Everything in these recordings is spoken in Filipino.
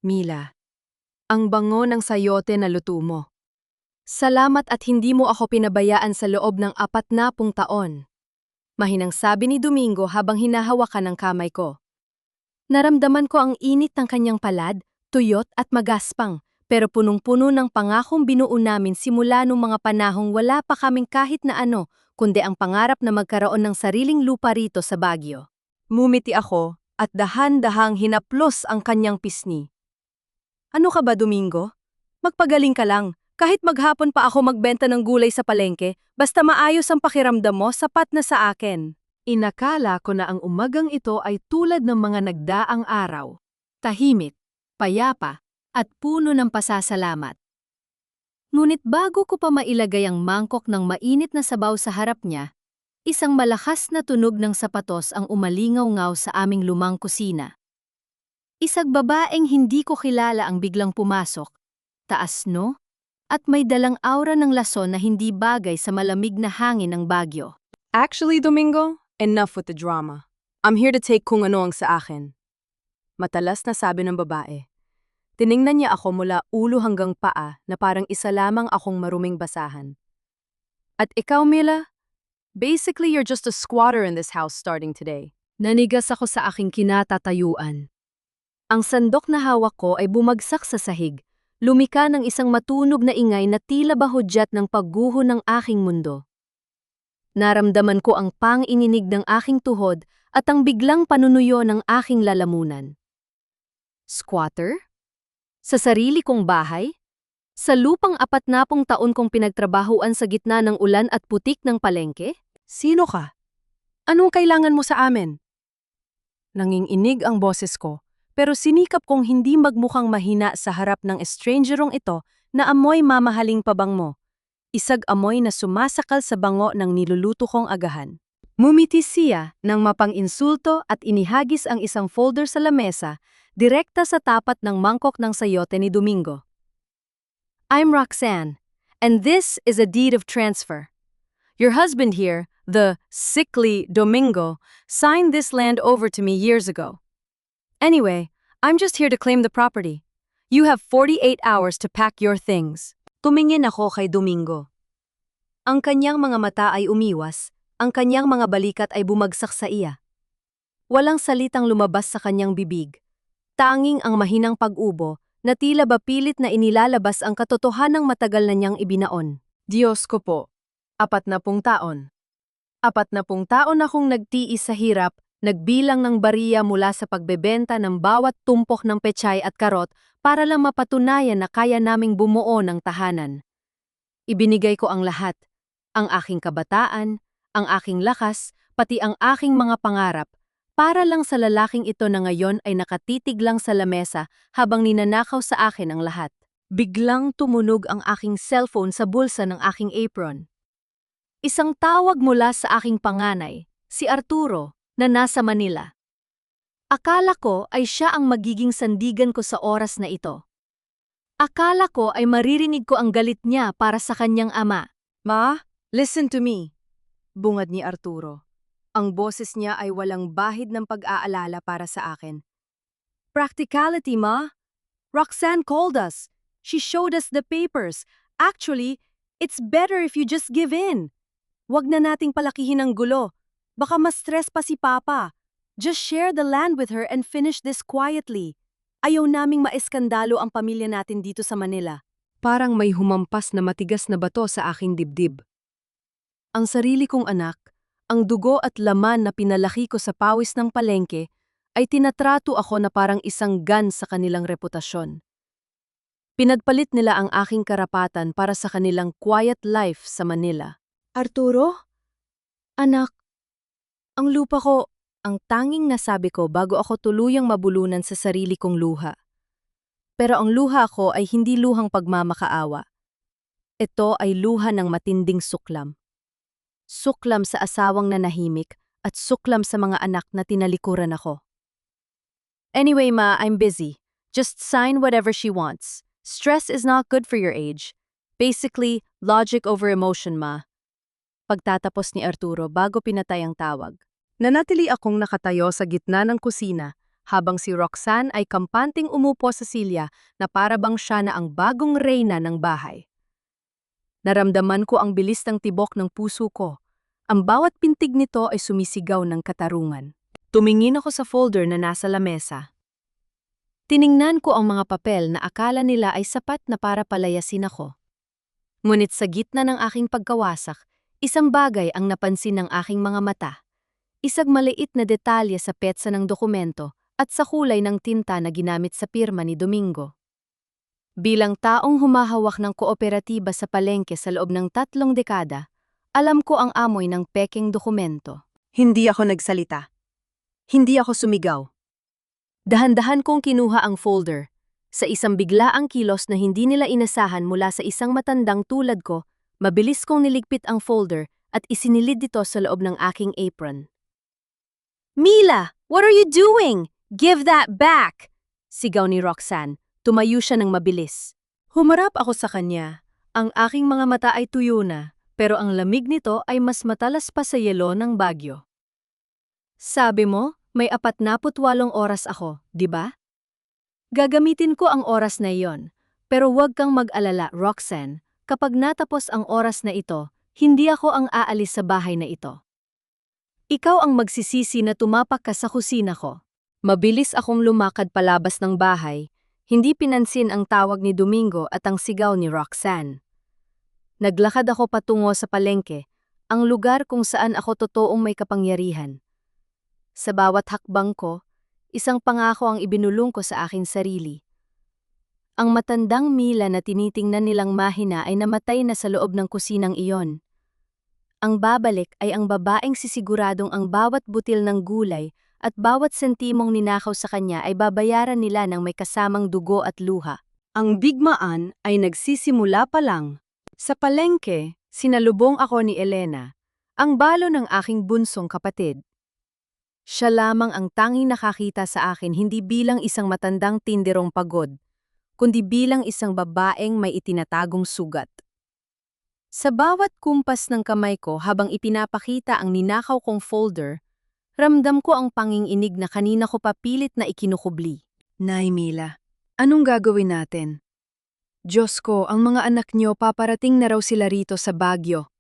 Mila, ang bango ng sayote na luto mo. Salamat at hindi mo ako pinabayaan sa loob ng 40 taon. Mahinang sabi ni Domingo habang hinahawakan ng kamay ko. Naramdaman ko ang init ng kanyang palad, tuyot at magaspang, pero punong-puno ng pangakong binuo namin simula nung mga panahong wala pa kaming kahit na ano, kundi ang pangarap na magkaroon ng sariling lupa rito sa Baguio. Mumiti ako at dahan-dahang hinaplos ang kanyang pisngi. Ano ka ba, Domingo? Magpagaling ka lang. Kahit maghapon pa ako magbenta ng gulay sa palengke, basta maayos ang pakiramdam mo, sapat na sa akin. Inakala ko na ang umagang ito ay tulad ng mga nagdaang araw. Tahimik, payapa, at puno ng pasasalamat. Ngunit bago ko pa mailagay ang mangkok ng mainit na sabaw sa harap niya, isang malakas na tunog ng sapatos ang umalingaw-ngaw sa aming lumang kusina. Isang babaeng hindi ko kilala ang biglang pumasok, taas no? At may dalang aura ng lason na hindi bagay sa malamig na hangin ng Baguio. Actually, Domingo, enough with the drama. I'm here to take kung ano ang sa akin. Matalas na sabi ng babae. Tiningnan niya ako mula ulo hanggang paa na parang isa lamang akong maruming basahan. At ikaw, Mila? Basically, you're just a squatter in this house starting today. Nanigas ako sa aking kinatatayuan. Ang sandok na hawak ko ay bumagsak sa sahig. Lumika ng isang matunog na ingay na tila bahudyat ng pagguho ng aking mundo. Naramdaman ko ang pang-ininig ng aking tuhod at ang biglang panunuyo ng aking lalamunan. Squatter? Sa sarili kong bahay? Sa lupang 40 taon kong pinagtrabahuan sa gitna ng ulan at putik ng palengke? Sino ka? Anong kailangan mo sa amin? Nanginginig ang boses ko. Pero sinikap kong hindi magmukhang mahina sa harap ng estrangerong ito na amoy mamahaling pabang mo. Isag amoy na sumasakal sa bango ng niluluto kong agahan. Mumiti siya nang mapang-insulto at inihagis ang isang folder sa lamesa, direkta sa tapat ng mangkok ng sayote ni Domingo. I'm Roxanne, and this is a deed of transfer. Your husband here, the sickly Domingo, signed this land over to me years ago. Anyway, I'm just here to claim the property. You have 48 hours to pack your things. Tumingin ako kay Domingo. Ang kanyang mga mata ay umiwas, ang kanyang mga balikat ay bumagsak sa iya. Walang salitang lumabas sa kanyang bibig. Tanging ang mahinang pag-ubo na tila ba pilit na inilalabas ang katotohanang matagal na niyang ibinaon. Diyos ko po, 40 taon. 40 taon akong nagtiis sa hirap, nagbilang ng bariya mula sa pagbebenta ng bawat tumpok ng pechay at karot para lang mapatunayan na kaya naming bumuo ng tahanan. Ibinigay ko ang lahat, ang aking kabataan, ang aking lakas, pati ang aking mga pangarap, para lang sa lalaking ito na ngayon ay nakatitig lang sa lamesa habang ninanakaw sa akin ang lahat. Biglang tumunog ang aking cellphone sa bulsa ng aking apron. Isang tawag mula sa aking panganay, si Arturo, na nasa Manila. Akala ko ay siya ang magiging sandigan ko sa oras na ito. Akala ko ay maririnig ko ang galit niya para sa kanyang ama. Ma, listen to me, bungad ni Arturo. Ang boses niya ay walang bahid ng pag-aalala para sa akin. Practicality, ma. Roxanne called us. She showed us the papers. Actually, it's better if you just give in. Wag na nating palakihin ang gulo. Baka ma-stress pa si Papa. Just share the land with her and finish this quietly. Ayaw naming maeskandalo ang pamilya natin dito sa Manila. Parang may humampas na matigas na bato sa aking dibdib. Ang sarili kong anak, ang dugo at laman na pinalaki ko sa pawis ng palengke, ay tinatrato ako na parang isang gun sa kanilang reputasyon. Pinagpalit nila ang aking karapatan para sa kanilang quiet life sa Manila. Arturo? Anak, ang lupa ko, ang tanging nasabi ko bago ako tuluyang mabulunan sa sarili kong luha. Pero ang luha ko ay hindi luhang pagmamakaawa. Ito ay luha ng matinding suklam. Suklam sa asawang nanahimik at suklam sa mga anak na tinalikuran ako. Anyway, ma, I'm busy. Just sign whatever she wants. Stress is not good for your age. Basically, logic over emotion, ma. Pagtatapos ni Arturo bago pinatay ang tawag. Nanatili akong nakatayo sa gitna ng kusina habang si Roxanne ay kampanting umupo sa silya na para bang siya na ang bagong reyna ng bahay. Naramdaman ko ang bilis ng tibok ng puso ko. Ang bawat pintig nito ay sumisigaw ng katarungan. Tumingin ako sa folder na nasa lamesa. Tiningnan ko ang mga papel na akala nila ay sapat na para palayasin ako. Ngunit sa gitna ng aking pagkawasak, isang bagay ang napansin ng aking mga mata. Isang maliit na detalye sa petsa ng dokumento at sa kulay ng tinta na ginamit sa pirma ni Domingo. Bilang taong humahawak ng kooperatiba sa palengke sa loob ng 3 dekada, alam ko ang amoy ng pekeng dokumento. Hindi ako nagsalita. Hindi ako sumigaw. Dahan-dahan kong kinuha ang folder. Sa isang biglaang kilos na hindi nila inasahan mula sa isang matandang tulad ko, mabilis kong niligpit ang folder at isinilid ito sa loob ng aking apron. "Mila, what are you doing? Give that back!" Sigaw ni Roxanne. Tumayo siya ng mabilis. Humarap ako sa kanya. Ang aking mga mata ay tuyo na, pero ang lamig nito ay mas matalas pa sa yelo ng Bagyo. "Sabi mo, may 48 oras ako, di ba? Gagamitin ko ang oras na iyon, pero huwag kang mag-alala, Roxanne. Kapag natapos ang oras na ito, hindi ako ang aalis sa bahay na ito. Ikaw ang magsisisi na tumapak ka sa kusina ko." Mabilis akong lumakad palabas ng bahay, hindi pinansin ang tawag ni Domingo at ang sigaw ni Roxanne. Naglakad ako patungo sa palengke, ang lugar kung saan ako totoong may kapangyarihan. Sa bawat hakbang ko, isang pangako ang ibinulong ko sa aking sarili. Ang matandang Mila na tinitingnan nilang mahina ay namatay na sa loob ng kusinang iyon. Ang babalik ay ang babaeng sisiguradong ang bawat butil ng gulay at bawat sentimong ninakaw sa kanya ay babayaran nila ng may kasamang dugo at luha. Ang digmaan ay nagsisimula pa lang. Sa palengke, sinalubong ako ni Elena, ang balo ng aking bunsong kapatid. Siya lamang ang tanging nakakita sa akin hindi bilang isang matandang tinderong pagod, kundi bilang isang babaeng may itinatagong sugat. Sa bawat kumpas ng kamay ko habang ipinapakita ang ninakaw kong folder, ramdam ko ang panginginig na kanina ko papilit na ikinukubli. "Nay Mila, anong gagawin natin? Diyos ko, ang mga anak niyo paparating na raw sila rito sa Bagyo."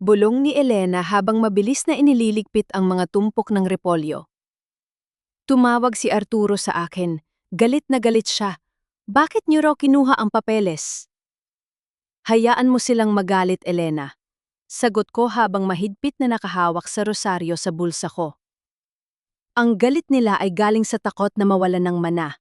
Bulong ni Elena habang mabilis na inililigpit ang mga tumpok ng repolyo. Tumawag si Arturo sa akin. Galit na galit siya. "Bakit niyo raw kinuha ang papeles?" "Hayaan mo silang magalit, Elena." Sagot ko habang mahigpit na nakahawak sa rosaryo sa bulsa ko. Ang galit nila ay galing sa takot na mawalan ng mana.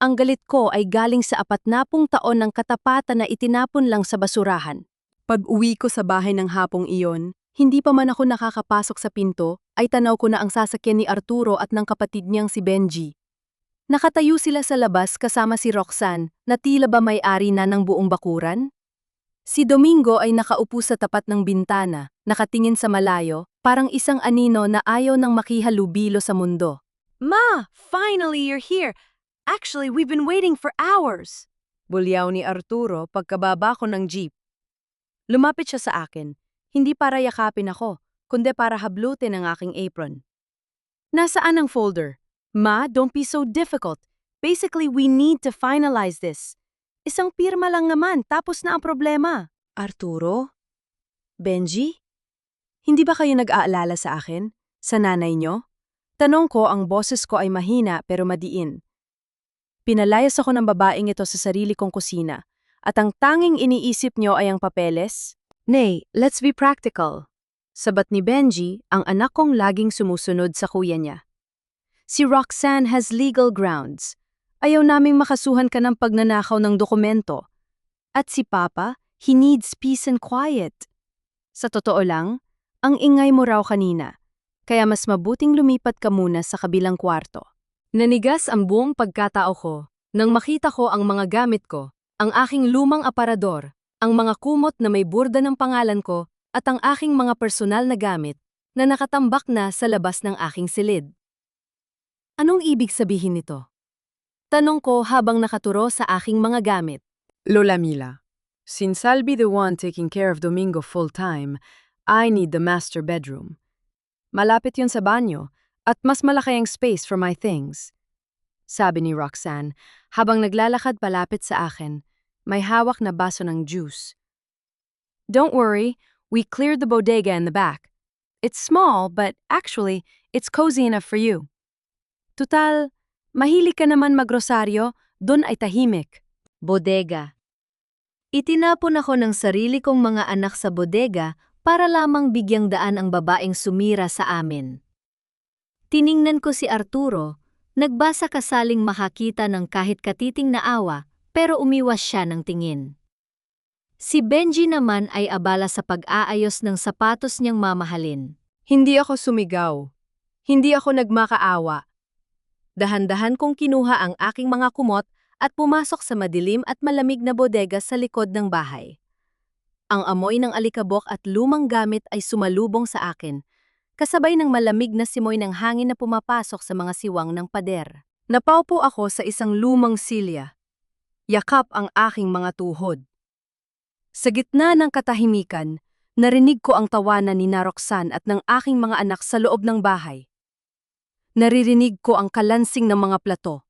Ang galit ko ay galing sa 40 taon ng katapatan na itinapon lang sa basurahan. Pag-uwi ko sa bahay ng hapong iyon, hindi pa man ako nakakapasok sa pinto, ay tanaw ko na ang sasakyan ni Arturo at ng kapatid niyang si Benji. Nakatayo sila sa labas kasama si Roxanne na tila ba may-ari na ng buong bakuran. Si Domingo ay nakaupo sa tapat ng bintana, nakatingin sa malayo, parang isang anino na ayaw nang makihalubilo sa mundo. "Ma, finally you're here! Actually, we've been waiting for hours!" Bulyaw ni Arturo pagkababa ko ng jeep. Lumapit siya sa akin, hindi para yakapin ako, kundi para hablutin ang aking apron. "Nasaan ang folder? Ma, don't be so difficult. Basically, we need to finalize this. Isang pirma lang naman, tapos na ang problema." "Arturo? Benji? Hindi ba kayo nag-aalala sa akin? Sa nanay nyo?" Tanong ko, ang boses ko ay mahina pero madiin. Pinalayas ako ng babaeng ito sa sarili kong kusina. At ang tanging iniisip nyo ay ang papeles? "Nay, let's be practical." Sabat ni Benji, ang anak kong laging sumusunod sa kuya niya. "Si Roxanne has legal grounds. Ayaw naming makasuhan ka ng pagnanakaw ng dokumento. At si Papa, he needs peace and quiet." Sa totoo lang, ang ingay mo raw kanina, kaya mas mabuting lumipat ka muna sa kabilang kwarto. Nanigas ang buong pagkatao ko nang makita ko ang mga gamit ko. Ang aking lumang aparador, ang mga kumot na may burda ng pangalan ko, at ang aking mga personal na gamit na nakatambak na sa labas ng aking silid. Anong ibig sabihin nito? Tanong ko habang nakaturo sa aking mga gamit. "Lola Mila, since I'll be the one taking care of Domingo full-time, I need the master bedroom. Malapit yun sa banyo, at mas malaki ang space for my things. sabi ni Roxanne, habang naglalakad palapit sa akin. May hawak na baso ng juice. Don't worry, we cleared the bodega in the back. It's small, but actually, it's cozy enough for you. Tutal, mahilig ka naman magrosaryo, dun ay tahimik. Bodega. Itinapon ako ng sarili kong mga anak sa bodega para lamang bigyang daan ang babaeng sumira sa amin. Tiningnan ko si Arturo, nagbasa kasaling makakita ng kahit katiting na awa, pero umiwas siya ng tingin. Si Benji naman ay abala sa pag-aayos ng sapatos niyang mamahalin. Hindi ako sumigaw. Hindi ako nagmakaawa. Dahan-dahan kong kinuha ang aking mga kumot at pumasok sa madilim at malamig na bodega sa likod ng bahay. Ang amoy ng alikabok at lumang gamit ay sumalubong sa akin, kasabay ng malamig na simoy ng hangin na pumapasok sa mga siwang ng pader. Napaupo ako sa isang lumang silya. Yakap ang aking mga tuhod. Sa gitna ng katahimikan, narinig ko ang tawanan ni Roxanne at ng aking mga anak sa loob ng bahay. Naririnig ko ang kalansing ng mga plato.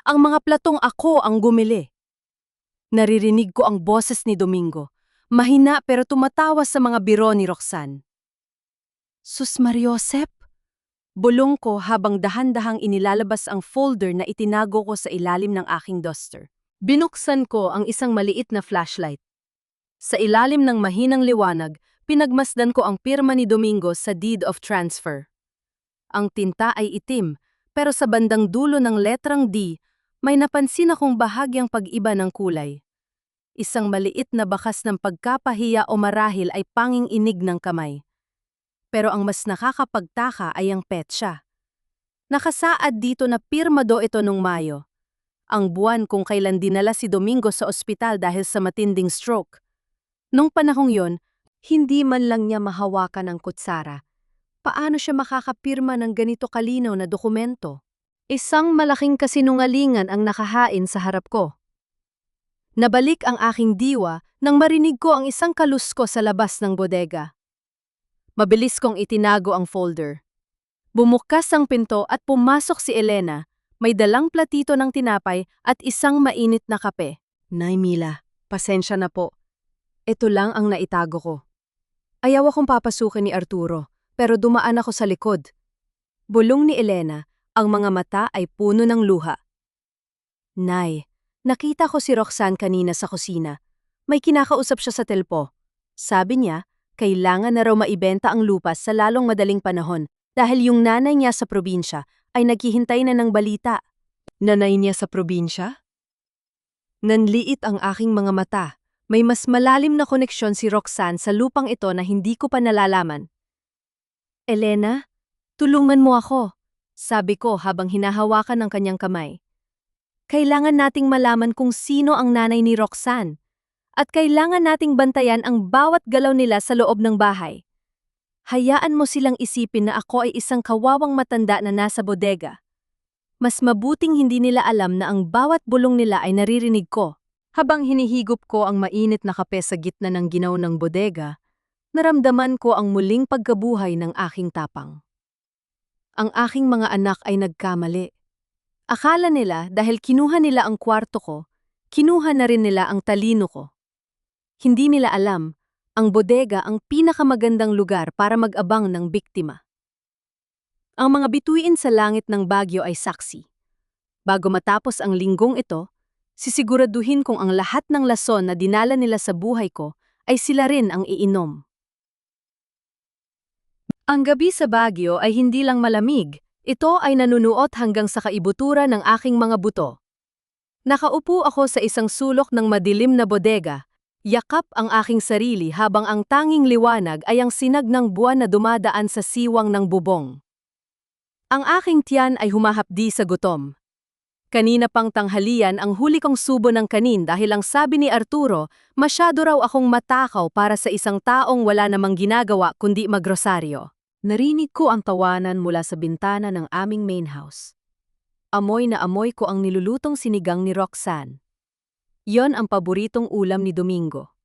Ang mga platong ako ang gumili. Naririnig ko ang boses ni Domingo, mahina pero tumatawa sa mga biro ni Roxanne. Sus Mariosep? Bulong ko habang dahan-dahang inilalabas ang folder na itinago ko sa ilalim ng aking duster. Binuksan ko ang isang maliit na flashlight. Sa ilalim ng mahinang liwanag, pinagmasdan ko ang pirma ni Domingo sa deed of transfer. Ang tinta ay itim, pero sa bandang dulo ng letrang D, may napansin akong bahagyang pag-iba ng kulay. Isang maliit na bakas ng pagkapahiya o marahil ay panging inig ng kamay. Pero ang mas nakakapagtaka ay ang petsa. Nakasaad dito na pirmado ito nung Mayo. Ang buwan kung kailan dinala si Domingo sa ospital dahil sa matinding stroke. Nung panahong yon, hindi man lang niya mahawakan ang kutsara. Paano siya makakapirma ng ganito kalinaw na dokumento? Isang malaking kasinungalingan ang nakahain sa harap ko. Nabalik ang aking diwa nang marinig ko ang isang kalusko sa labas ng bodega. Mabilis kong itinago ang folder. Bumukas ang pinto at pumasok si Elena, may dalang platito ng tinapay at isang mainit na kape. Nay Mila, pasensya na po. Ito lang ang naitago ko. Ayaw akong papasukin ni Arturo, pero dumaan ako sa likod. Bulong ni Elena, ang mga mata ay puno ng luha. Nay, nakita ko si Roxanne kanina sa kusina. May kinakausap siya sa telpo. Sabi niya, kailangan na raw maibenta ang lupa sa lalong madaling panahon dahil yung nanay niya sa probinsya ay naghihintay na ng balita. Nanay niya sa probinsya? Nanliit ang aking mga mata. May mas malalim na koneksyon si Roxanne sa lupang ito na hindi ko pa nalalaman. Elena, tulungan mo ako, sabi ko habang hinahawakan ng kanyang kamay. Kailangan nating malaman kung sino ang nanay ni Roxanne. At kailangan nating bantayan ang bawat galaw nila sa loob ng bahay. Hayaan mo silang isipin na ako ay isang kawawang matanda na nasa bodega. Mas mabuting hindi nila alam na ang bawat bulong nila ay naririnig ko. Habang hinihigop ko ang mainit na kape sa gitna ng ginaw ng bodega, naramdaman ko ang muling pagkabuhay ng aking tapang. Ang aking mga anak ay nagkamali. Akala nila dahil kinuha nila ang kwarto ko, kinuha na rin nila ang talino ko. Hindi nila alam, ang bodega ang pinakamagandang lugar para mag-abang ng biktima. Ang mga bituin sa langit ng Baguio ay saksi. Bago matapos ang linggong ito, sisiguraduhin kong ang lahat ng lason na dinala nila sa buhay ko ay sila rin ang iinom. Ang gabi sa Baguio ay hindi lang malamig, ito ay nanunuot hanggang sa kaibutura ng aking mga buto. Nakaupo ako sa isang sulok ng madilim na bodega, yakap ang aking sarili habang ang tanging liwanag ay ang sinag ng buwan na dumadaan sa siwang ng bubong. Ang aking tiyan ay humahapdi sa gutom. Kanina pang tanghalian ang huli kong subo ng kanin dahil ang sabi ni Arturo, masyado raw akong matakaw para sa isang taong wala namang ginagawa kundi magrosaryo. Narinig ko ang tawanan mula sa bintana ng aming main house. Amoy na amoy ko ang nilulutong sinigang ni Roxanne. Yon ang paboritong ulam ni Domingo.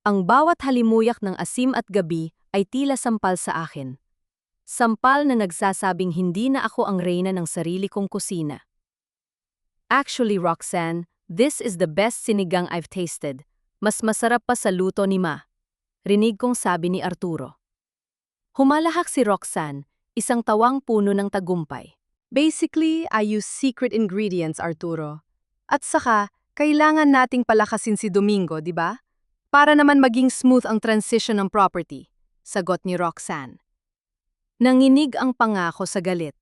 Ang bawat halimuyak ng asim at gabi ay tila sampal sa akin. Sampal na nagsasabing hindi na ako ang reyna ng sarili kong kusina. Actually, Roxanne, this is the best sinigang I've tasted. Mas masarap pa sa luto ni Ma. Rinig kong sabi ni Arturo. Humalahak si Roxanne, isang tawang puno ng tagumpay. Basically, I use secret ingredients, Arturo. At saka, kailangan nating palakasin si Domingo, di ba? Para naman maging smooth ang transition ng property, sagot ni Roxanne. Nanginig ang pangako sa galit.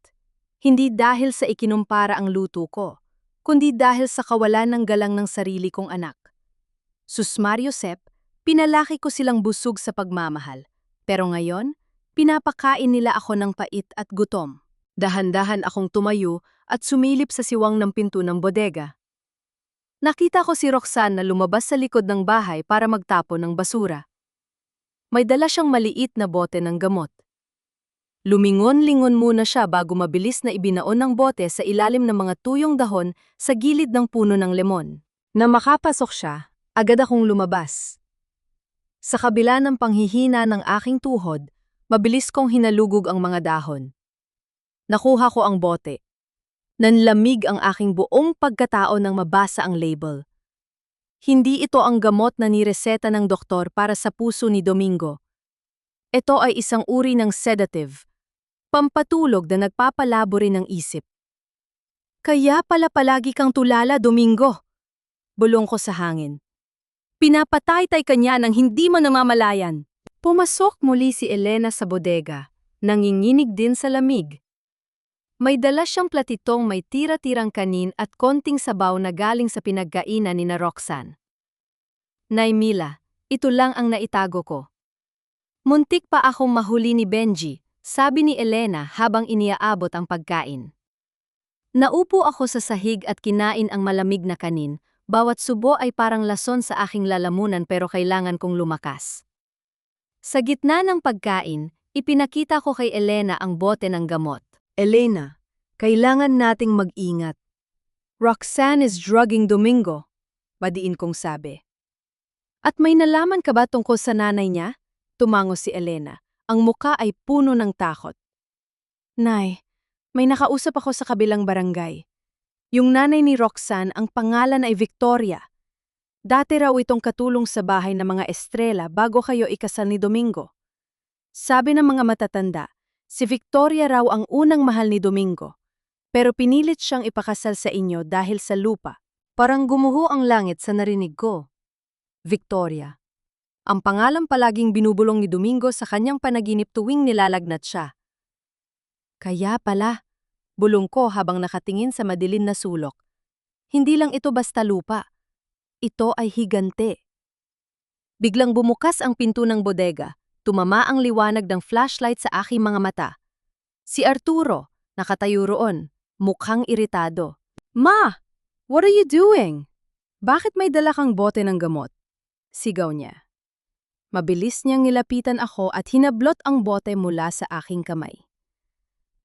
Hindi dahil sa ikinumpara ang luto ko, kundi dahil sa kawalan ng galang ng sarili kong anak. Susmario Sep, pinalaki ko silang busog sa pagmamahal. Pero ngayon, pinapakain nila ako ng pait at gutom. Dahan-dahan akong tumayo at sumilip sa siwang ng pinto ng bodega. Nakita ko si Roxanne na lumabas sa likod ng bahay para magtapon ng basura. May dala siyang maliit na bote ng gamot. Lumingon-lingon muna siya bago mabilis na ibinaon ng bote sa ilalim ng mga tuyong dahon sa gilid ng puno ng lemon. Na makapasok siya, agad akong lumabas. Sa kabila ng panghihina ng aking tuhod, mabilis kong hinalugog ang mga dahon. Nakuha ko ang bote. Nanlamig ang aking buong pagkatao nang mabasa ang label. Hindi ito ang gamot na nireseta ng doktor para sa puso ni Domingo. Ito ay isang uri ng sedative, pampatulog na nagpapalabo rin ng isip. Kaya pala palagi kang tulala, Domingo. Bulong ko sa hangin. Pinapatay-tay ka niya nang hindi mo namamalayan. Pumasok muli si Elena sa bodega, nanginginig din sa lamig. May dala siyang platitong may tira-tirang kanin at konting sabaw na galing sa pinagkainan ni na Roxanne. Nay Mila, ito lang ang naitago ko. Muntik pa akong mahuli ni Benji, sabi ni Elena habang iniaabot ang pagkain. Naupo ako sa sahig at kinain ang malamig na kanin, bawat subo ay parang lason sa aking lalamunan pero kailangan kong lumakas. Sa gitna ng pagkain, ipinakita ko kay Elena ang bote ng gamot. Elena, kailangan nating mag-ingat. Roxanne is drugging Domingo, badiin kong sabi. At may nalaman ka ba tungkol sa nanay niya? Tumango si Elena. Ang muka ay puno ng takot. Nay, may nakausap ako sa kabilang barangay. Yung nanay ni Roxanne, ang pangalan ay Victoria. Dati raw itong katulong sa bahay ng mga Estrela bago kayo ikasal ni Domingo. Sabi ng mga matatanda, si Victoria raw ang unang mahal ni Domingo, pero pinilit siyang ipakasal sa inyo dahil sa lupa. Parang gumuho ang langit sa narinig ko. Victoria. Ang pangalan palaging binubulong ni Domingo sa kanyang panaginip tuwing nilalagnat siya. Kaya pala, bulong ko habang nakatingin sa madilim na sulok. Hindi lang ito basta lupa. Ito ay higante. Biglang bumukas ang pinto ng bodega. Tumama ang liwanag ng flashlight sa aking mga mata. Si Arturo, nakatayo roon, mukhang iritado. Ma! What are you doing? Bakit may dala kang bote ng gamot? Sigaw niya. Mabilis niyang nilapitan ako at hinablot ang bote mula sa aking kamay.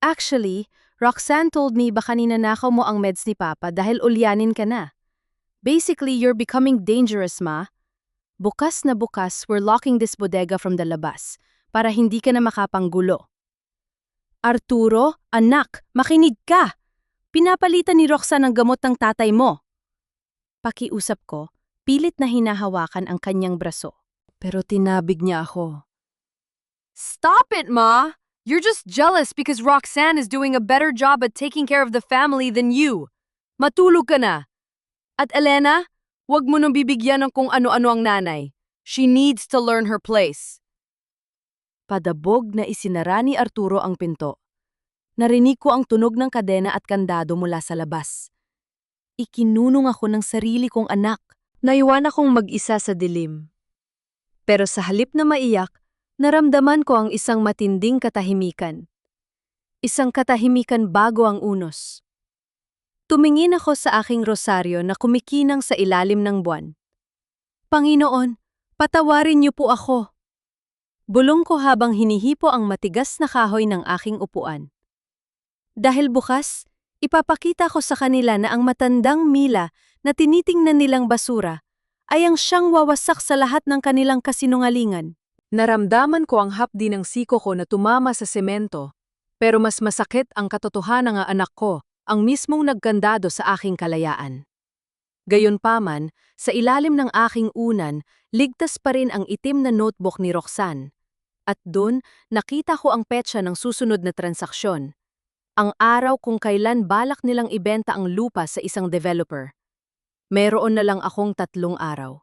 Actually, Roxanne told me baka ninanakaw mo ang meds ni Papa dahil ulyanin ka na. Basically, you're becoming dangerous, Ma. Bukas na bukas, we're locking this bodega from the labas para hindi ka na makapanggulo. Arturo, anak, makinig ka! Pinapalitan ni Roxanne ang gamot ng tatay mo. Pakiusap ko, pilit na hinahawakan ang kanyang braso. Pero tinabig niya ako. Stop it, Ma! You're just jealous because Roxanne is doing a better job at taking care of the family than you. Matulog ka na. At Elena, huwag mo nang bibigyan ng kung ano-ano ang nanay. She needs to learn her place. Padabog na isinara ni Arturo ang pinto. Narinig ko ang tunog ng kadena at kandado mula sa labas. Ikinunong ako ng sarili kong anak. Naiwan akong mag-isa sa dilim. Pero sa halip na maiyak, naramdaman ko ang isang matinding katahimikan. Isang katahimikan bago ang unos. Tumingin ako sa aking rosaryo na kumikinang sa ilalim ng buwan. Panginoon, patawarin niyo po ako. Bulong ko habang hinihipo ang matigas na kahoy ng aking upuan. Dahil bukas, ipapakita ko sa kanila na ang matandang Mila na tinitingnan nilang basura ay ang siyang wawasak sa lahat ng kanilang kasinungalingan. Naramdaman ko ang hapdi ng siko ko na tumama sa semento, pero mas masakit ang katotohanan ng anak ko. ang mismong nagkandado sa aking kalayaan. Gayunpaman, sa ilalim ng aking unan, ligtas pa rin ang itim na notebook ni Roxanne. At dun, nakita ko ang petsa ng susunod na transaksyon. Ang araw kung kailan balak nilang ibenta ang lupa sa isang developer. Meron na lang akong 3 araw.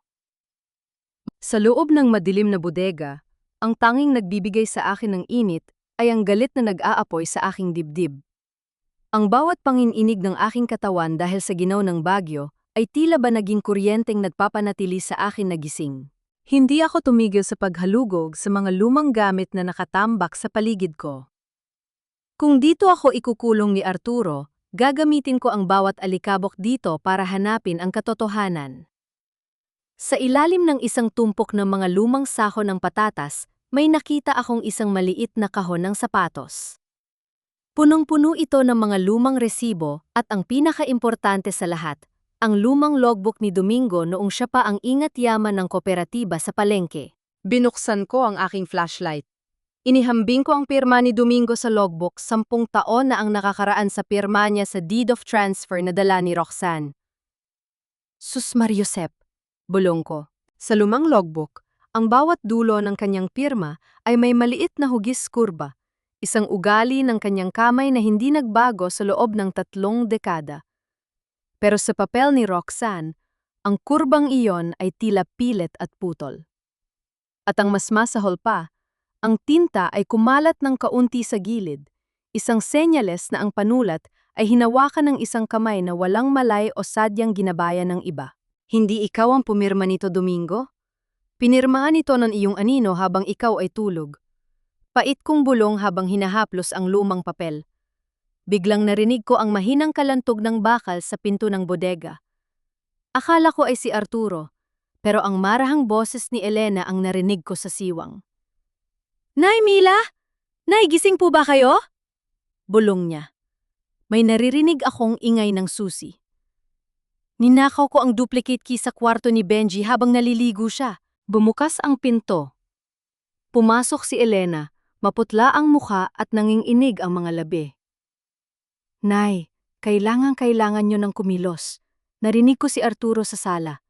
Sa loob ng madilim na bodega, ang tanging nagbibigay sa akin ng init ay ang galit na nag-aapoy sa aking dibdib. Ang bawat pangininig ng aking katawan dahil sa ginaw ng bagyo ay tila ba naging kuryenteng nagpapanatili sa akin na gising. Hindi ako tumigil sa paghalugog sa mga lumang gamit na nakatambak sa paligid ko. Kung dito ako ikukulong ni Arturo, gagamitin ko ang bawat alikabok dito para hanapin ang katotohanan. Sa ilalim ng isang tumpok ng mga lumang sahon ng patatas, may nakita akong isang maliit na kahon ng sapatos. Punong-puno ito ng mga lumang resibo at ang pinakaimportante sa lahat, ang lumang logbook ni Domingo noong siya pa ang ingat-yaman ng kooperatiba sa palengke. Binuksan ko ang aking flashlight. Inihambing ko ang pirma ni Domingo sa logbook 10 taon na ang nakakaraan sa pirma niya sa deed of transfer na dala ni Roxanne. Sus Mariosep, bulong ko. Sa lumang logbook, ang bawat dulo ng kanyang pirma ay may maliit na hugis kurba, isang ugali ng kanyang kamay na hindi nagbago sa loob ng 3 dekada. Pero sa papel ni Roxanne, ang kurbang iyon ay tila pilit at putol. At ang mas masahol pa, ang tinta ay kumalat ng kaunti sa gilid, isang senyales na ang panulat ay hinawakan ng isang kamay na walang malay o sadyang ginabayan ng iba. Hindi ikaw ang pumirma nito, Domingo? Pinirmahan ito ng iyong anino habang ikaw ay tulog. Pait kong bulong habang hinahaplos ang lumang papel. Biglang narinig ko ang mahinang kalantog ng bakal sa pinto ng bodega. Akala ko ay si Arturo, pero ang marahang boses ni Elena ang narinig ko sa siwang. Nay Mila! Nay, gising po ba kayo? Bulong niya. May naririnig akong ingay ng susi. Ninakaw ko ang duplicate key sa kwarto ni Benji habang naliligo siya. Bumukas ang pinto. Pumasok si Elena, maputla ang mukha at nanginginig ang mga labi. Nay, kailangan nyo ng kumilos. Narinig ko si Arturo sa sala.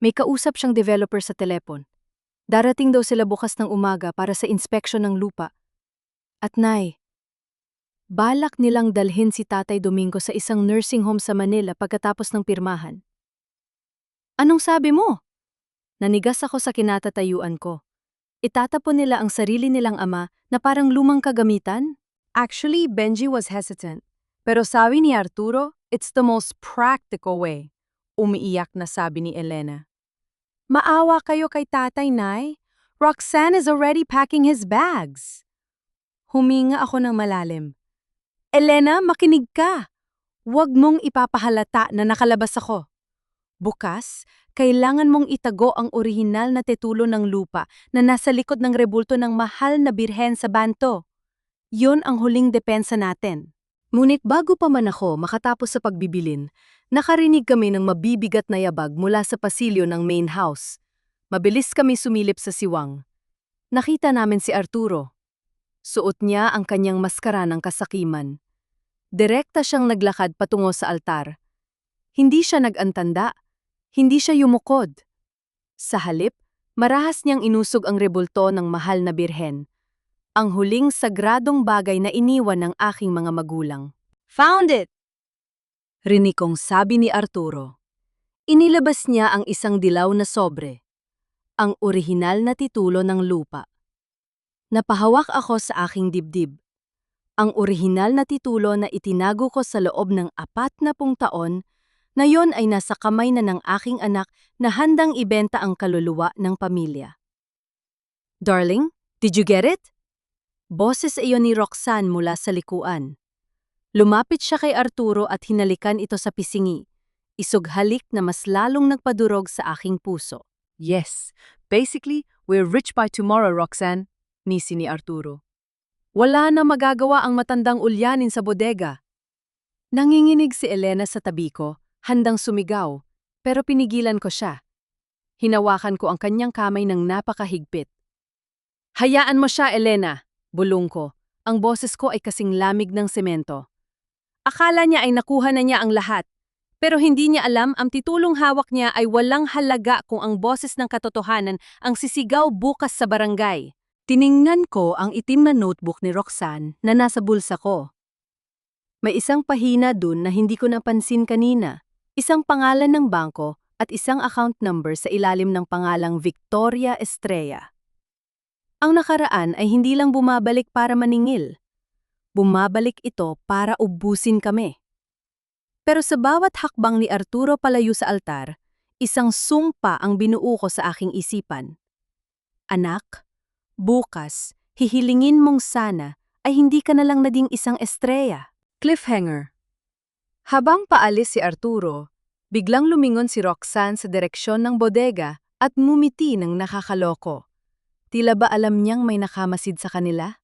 May kausap siyang developer sa telepon. Darating daw sila bukas ng umaga para sa inspeksyon ng lupa. At Nay, balak nilang dalhin si Tatay Domingo sa isang nursing home sa Manila pagkatapos ng pirmahan. Anong sabi mo? Nanigas ako sa kinatatayuan ko. Itatapon nila ang sarili nilang ama na parang lumang kagamitan? Actually, Benji was hesitant. Pero sabi ni Arturo, it's the most practical way. Umiiyak na sabi ni Elena. Maawa kayo kay Tatay, Nay. Roxanne is already packing his bags. Huminga ako ng malalim. Elena, makinig ka. Huwag mong ipapahalata na nakalabas ako. Bukas, kailangan mong itago ang orihinal na titulo ng lupa na nasa likod ng rebulto ng mahal na birhen sa Banto. Yun ang huling depensa natin. Ngunit bago pa man ako makatapos sa pagbibilin, nakarinig kami ng mabibigat na yabag mula sa pasilyo ng main house. Mabilis kami sumilip sa siwang. Nakita namin si Arturo. Suot niya ang kanyang maskara ng kasakiman. Direkta siyang naglakad patungo sa altar. Hindi siya nag-antanda. Hindi siya yumukod. Sa halip, marahas niyang inusog ang rebulto ng mahal na birhen. Ang huling sagradong bagay na iniwan ng aking mga magulang. Found it! Rinig kong sabi ni Arturo. Inilabas niya ang isang dilaw na sobre. Ang orihinal na titulo ng lupa. Napahawak ako sa aking dibdib. Ang orihinal na titulo na itinago ko sa loob ng 40 taon, na yon ay nasa kamay na ng aking anak na handang ibenta ang kaluluwa ng pamilya. Darling, did you get it? Boses iyon ni Roxanne mula sa likuan. Lumapit siya kay Arturo at hinalikan ito sa pisingi, isughalik na mas lalong nagpadurog sa aking puso. Yes, basically, we're rich by tomorrow, Roxanne, nisi ni Arturo. Wala na magagawa ang matandang ulyanin sa bodega. Nanginginig si Elena sa tabi ko, handang sumigaw, pero pinigilan ko siya. Hinawakan ko ang kanyang kamay ng napakahigpit. Hayaan mo siya, Elena, bulong ko. Ang boses ko ay kasing lamig ng semento. Akala niya ay nakuha na niya ang lahat. Pero hindi niya alam ang titulong hawak niya ay walang halaga kung ang boses ng katotohanan ang sisigaw bukas sa barangay. Tiningnan ko ang itim na notebook ni Roxanne na nasa bulsa ko. May isang pahina dun na hindi ko napansin kanina. Isang pangalan ng bangko at isang account number sa ilalim ng pangalang Victoria Estrella. Ang nakaraan ay hindi lang bumabalik para maningil. Bumabalik ito para ubusin kami. Pero sa bawat hakbang ni Arturo palayo sa altar, isang sumpa ang binuo ko sa aking isipan. Anak, bukas, hihilingin mong sana ay hindi ka na lang naging isang estrella. Cliffhanger. Habang paalis si Arturo, biglang lumingon si Roxanne sa direksyon ng bodega at ngumiti ng nakakaloko. Tila ba alam niyang may nakamasid sa kanila?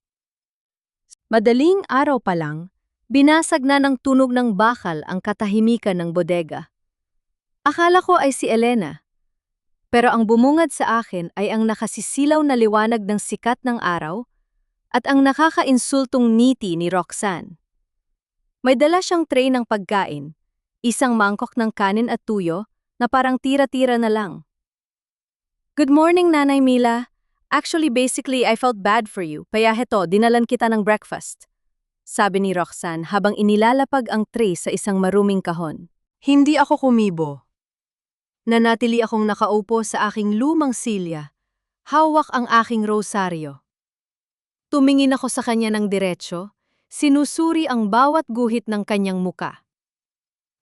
Madaling araw pa lang, binasag na ng tunog ng bakal ang katahimikan ng bodega. Akala ko ay si Elena. Pero ang bumungad sa akin ay ang nakasisilaw na liwanag ng sikat ng araw at ang nakakainsultong ngiti ni Roxanne. May dala siyang tray ng pagkain, isang mangkok ng kanin at tuyo na parang tira-tira na lang. Good morning, Nanay Mila. Actually, basically, I felt bad for you, kaya heto, dinalan kita ng breakfast. Sabi ni Roxanne habang inilalapag ang tray sa isang maruming kahon. Hindi ako kumibo. Nanatili akong nakaupo sa aking lumang silya. Hawak ang aking rosaryo. Tumingin ako sa kanya ng diretsyo, sinusuri ang bawat guhit ng kanyang muka.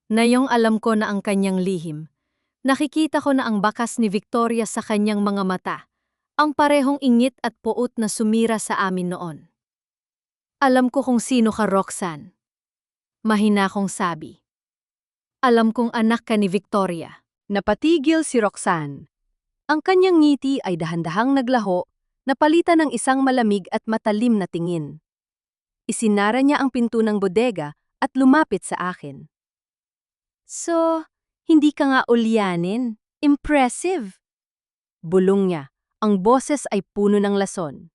Ngayong alam ko na ang kanyang lihim, nakikita ko na ang bakas ni Victoria sa kanyang mga mata, ang parehong ingit at puot na sumira sa amin noon. Alam ko kung sino ka, Roxanne. Mahina kong sabi. Alam kong anak ka ni Victoria. Napatigil si Roxanne. Ang kanyang ngiti ay dahan-dahang naglaho, napalitan ng isang malamig at matalim na tingin. Isinara niya ang pinto ng bodega at lumapit sa akin. So, hindi ka nga ulyanin? Impressive! Bulong niya. Ang boses ay puno ng lason.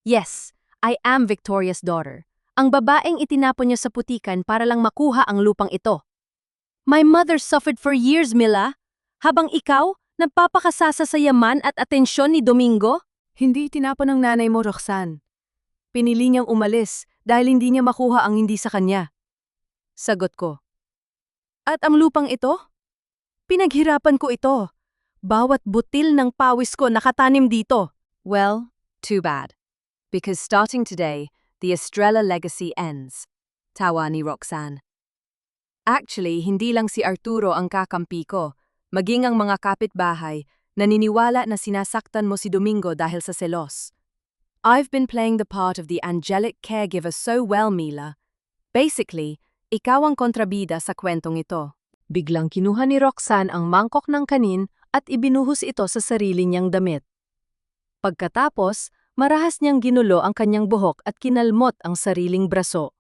Yes, I am Victoria's daughter. Ang babaeng itinapon niyo sa putikan para lang makuha ang lupang ito. My mother suffered for years, Mila. Habang ikaw, nagpapakasasa sa yaman at atensyon ni Domingo? Hindi itinapon ng nanay mo, Roxanne. Pinili niyang umalis dahil hindi niya makuha ang hindi sa kanya. Sagot ko. At ang lupang ito? Pinaghirapan ko ito. Bawat butil ng pawis ko nakatanim dito. Well, too bad. Because starting today, the Estrella legacy ends. Tawa ni Roxanne. Actually, hindi lang si Arturo ang kakampi ko, maging ang mga kapitbahay, naniniwala na sinasaktan mo si Domingo dahil sa selos. I've been playing the part of the angelic caregiver so well, Mila. Basically, ikaw ang kontrabida sa kwentong ito. Biglang kinuha ni Roxanne ang mangkok ng kanin at ibinuhos ito sa sarili niyang damit. Pagkatapos, marahas niyang ginulo ang kanyang buhok at kinalmot ang sariling braso.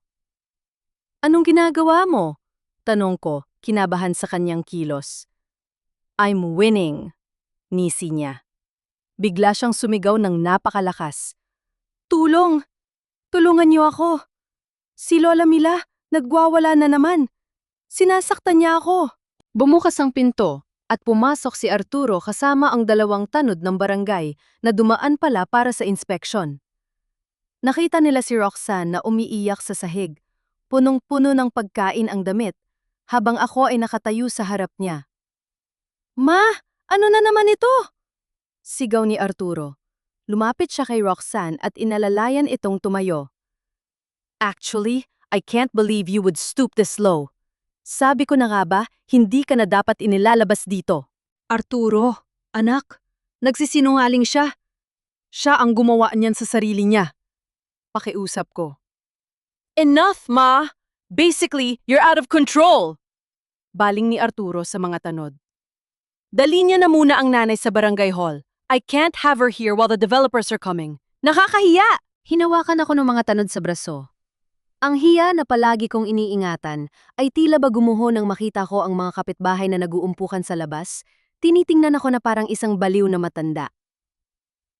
Anong ginagawa mo? Tanong ko, kinabahan sa kanyang kilos. I'm winning, nisi niya. Bigla siyang sumigaw ng napakalakas. Tulong! Tulungan niyo ako! Si Lola Mila, nagwawala na naman. Sinasaktan niya ako. Bumukas ang pinto at pumasok si Arturo kasama ang 2 tanod ng barangay na dumaan pala para sa inspeksyon. Nakita nila si Roxanne na umiiyak sa sahig, punong-puno ng pagkain ang damit, habang ako ay nakatayo sa harap niya. Ma, ano na naman ito? Sigaw ni Arturo. Lumapit siya kay Roxanne at inalalayan itong tumayo. Actually, I can't believe you would stoop this low. Sabi ko na nga ba, hindi ka na dapat inilalabas dito. Arturo, anak, nagsisinungaling siya. Siya ang gumawa niyan sa sarili niya. Pakiusap ko. Enough, Ma! Basically, you're out of control! Baling ni Arturo sa mga tanod. Dali niya na muna ang nanay sa barangay hall. I can't have her here while the developers are coming. Nakakahiya! Hinawakan ako ng mga tanod sa braso. Ang hiya na palagi kong iniingatan ay tila ba gumuho nang makita ko ang mga kapitbahay na naguumpukan sa labas, tinitingnan ako na parang isang baliw na matanda.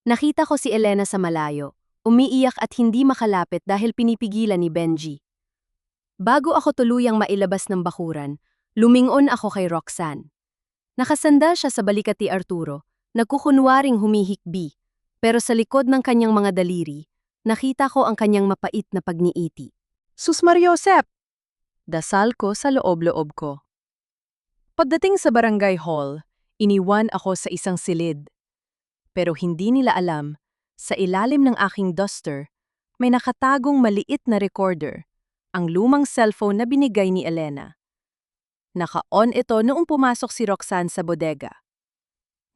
Nakita ko si Elena sa malayo, umiiyak at hindi makalapit dahil pinipigilan ni Benji. Bago ako tuluyang mailabas ng bakuran, lumingon ako kay Roxanne. Nakasandal siya sa balikat ni Arturo, nagkukunwaring humihikbi, pero sa likod ng kanyang mga daliri, nakita ko ang kanyang mapait na pagniiti. Sus Mariosep! Dasal ko sa loob-loob ko. Pagdating sa barangay hall, iniwan ako sa isang silid. Pero hindi nila alam, sa ilalim ng aking duster, may nakatagong maliit na recorder, ang lumang cellphone na binigay ni Elena. Naka-on ito noong pumasok si Roxanne sa bodega.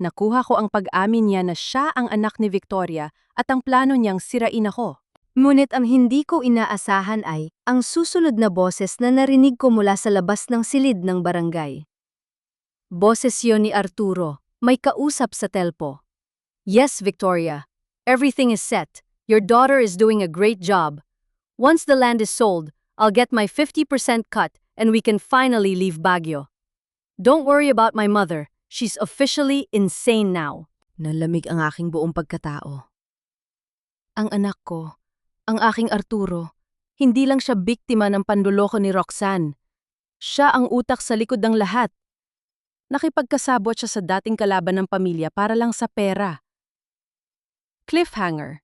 Nakuha ko ang pag-amin niya na siya ang anak ni Victoria at ang plano niyang sirain ako. Ngunit ang hindi ko inaasahan ay ang susunod na boses na narinig ko mula sa labas ng silid ng barangay. Boses yun ni Arturo, may kausap sa telpo. Yes, Victoria. Everything is set. Your daughter is doing a great job. Once the land is sold, I'll get my 50% cut and we can finally leave Baguio. Don't worry about my mother. She's officially insane now. Nalamig ang aking buong pagkatao. Ang anak ko, ang aking Arturo, hindi lang siya biktima ng panduloko ni Roxanne. Siya ang utak sa likod ng lahat. Nakipagkasabot siya sa dating kalaban ng pamilya para lang sa pera. Cliffhanger.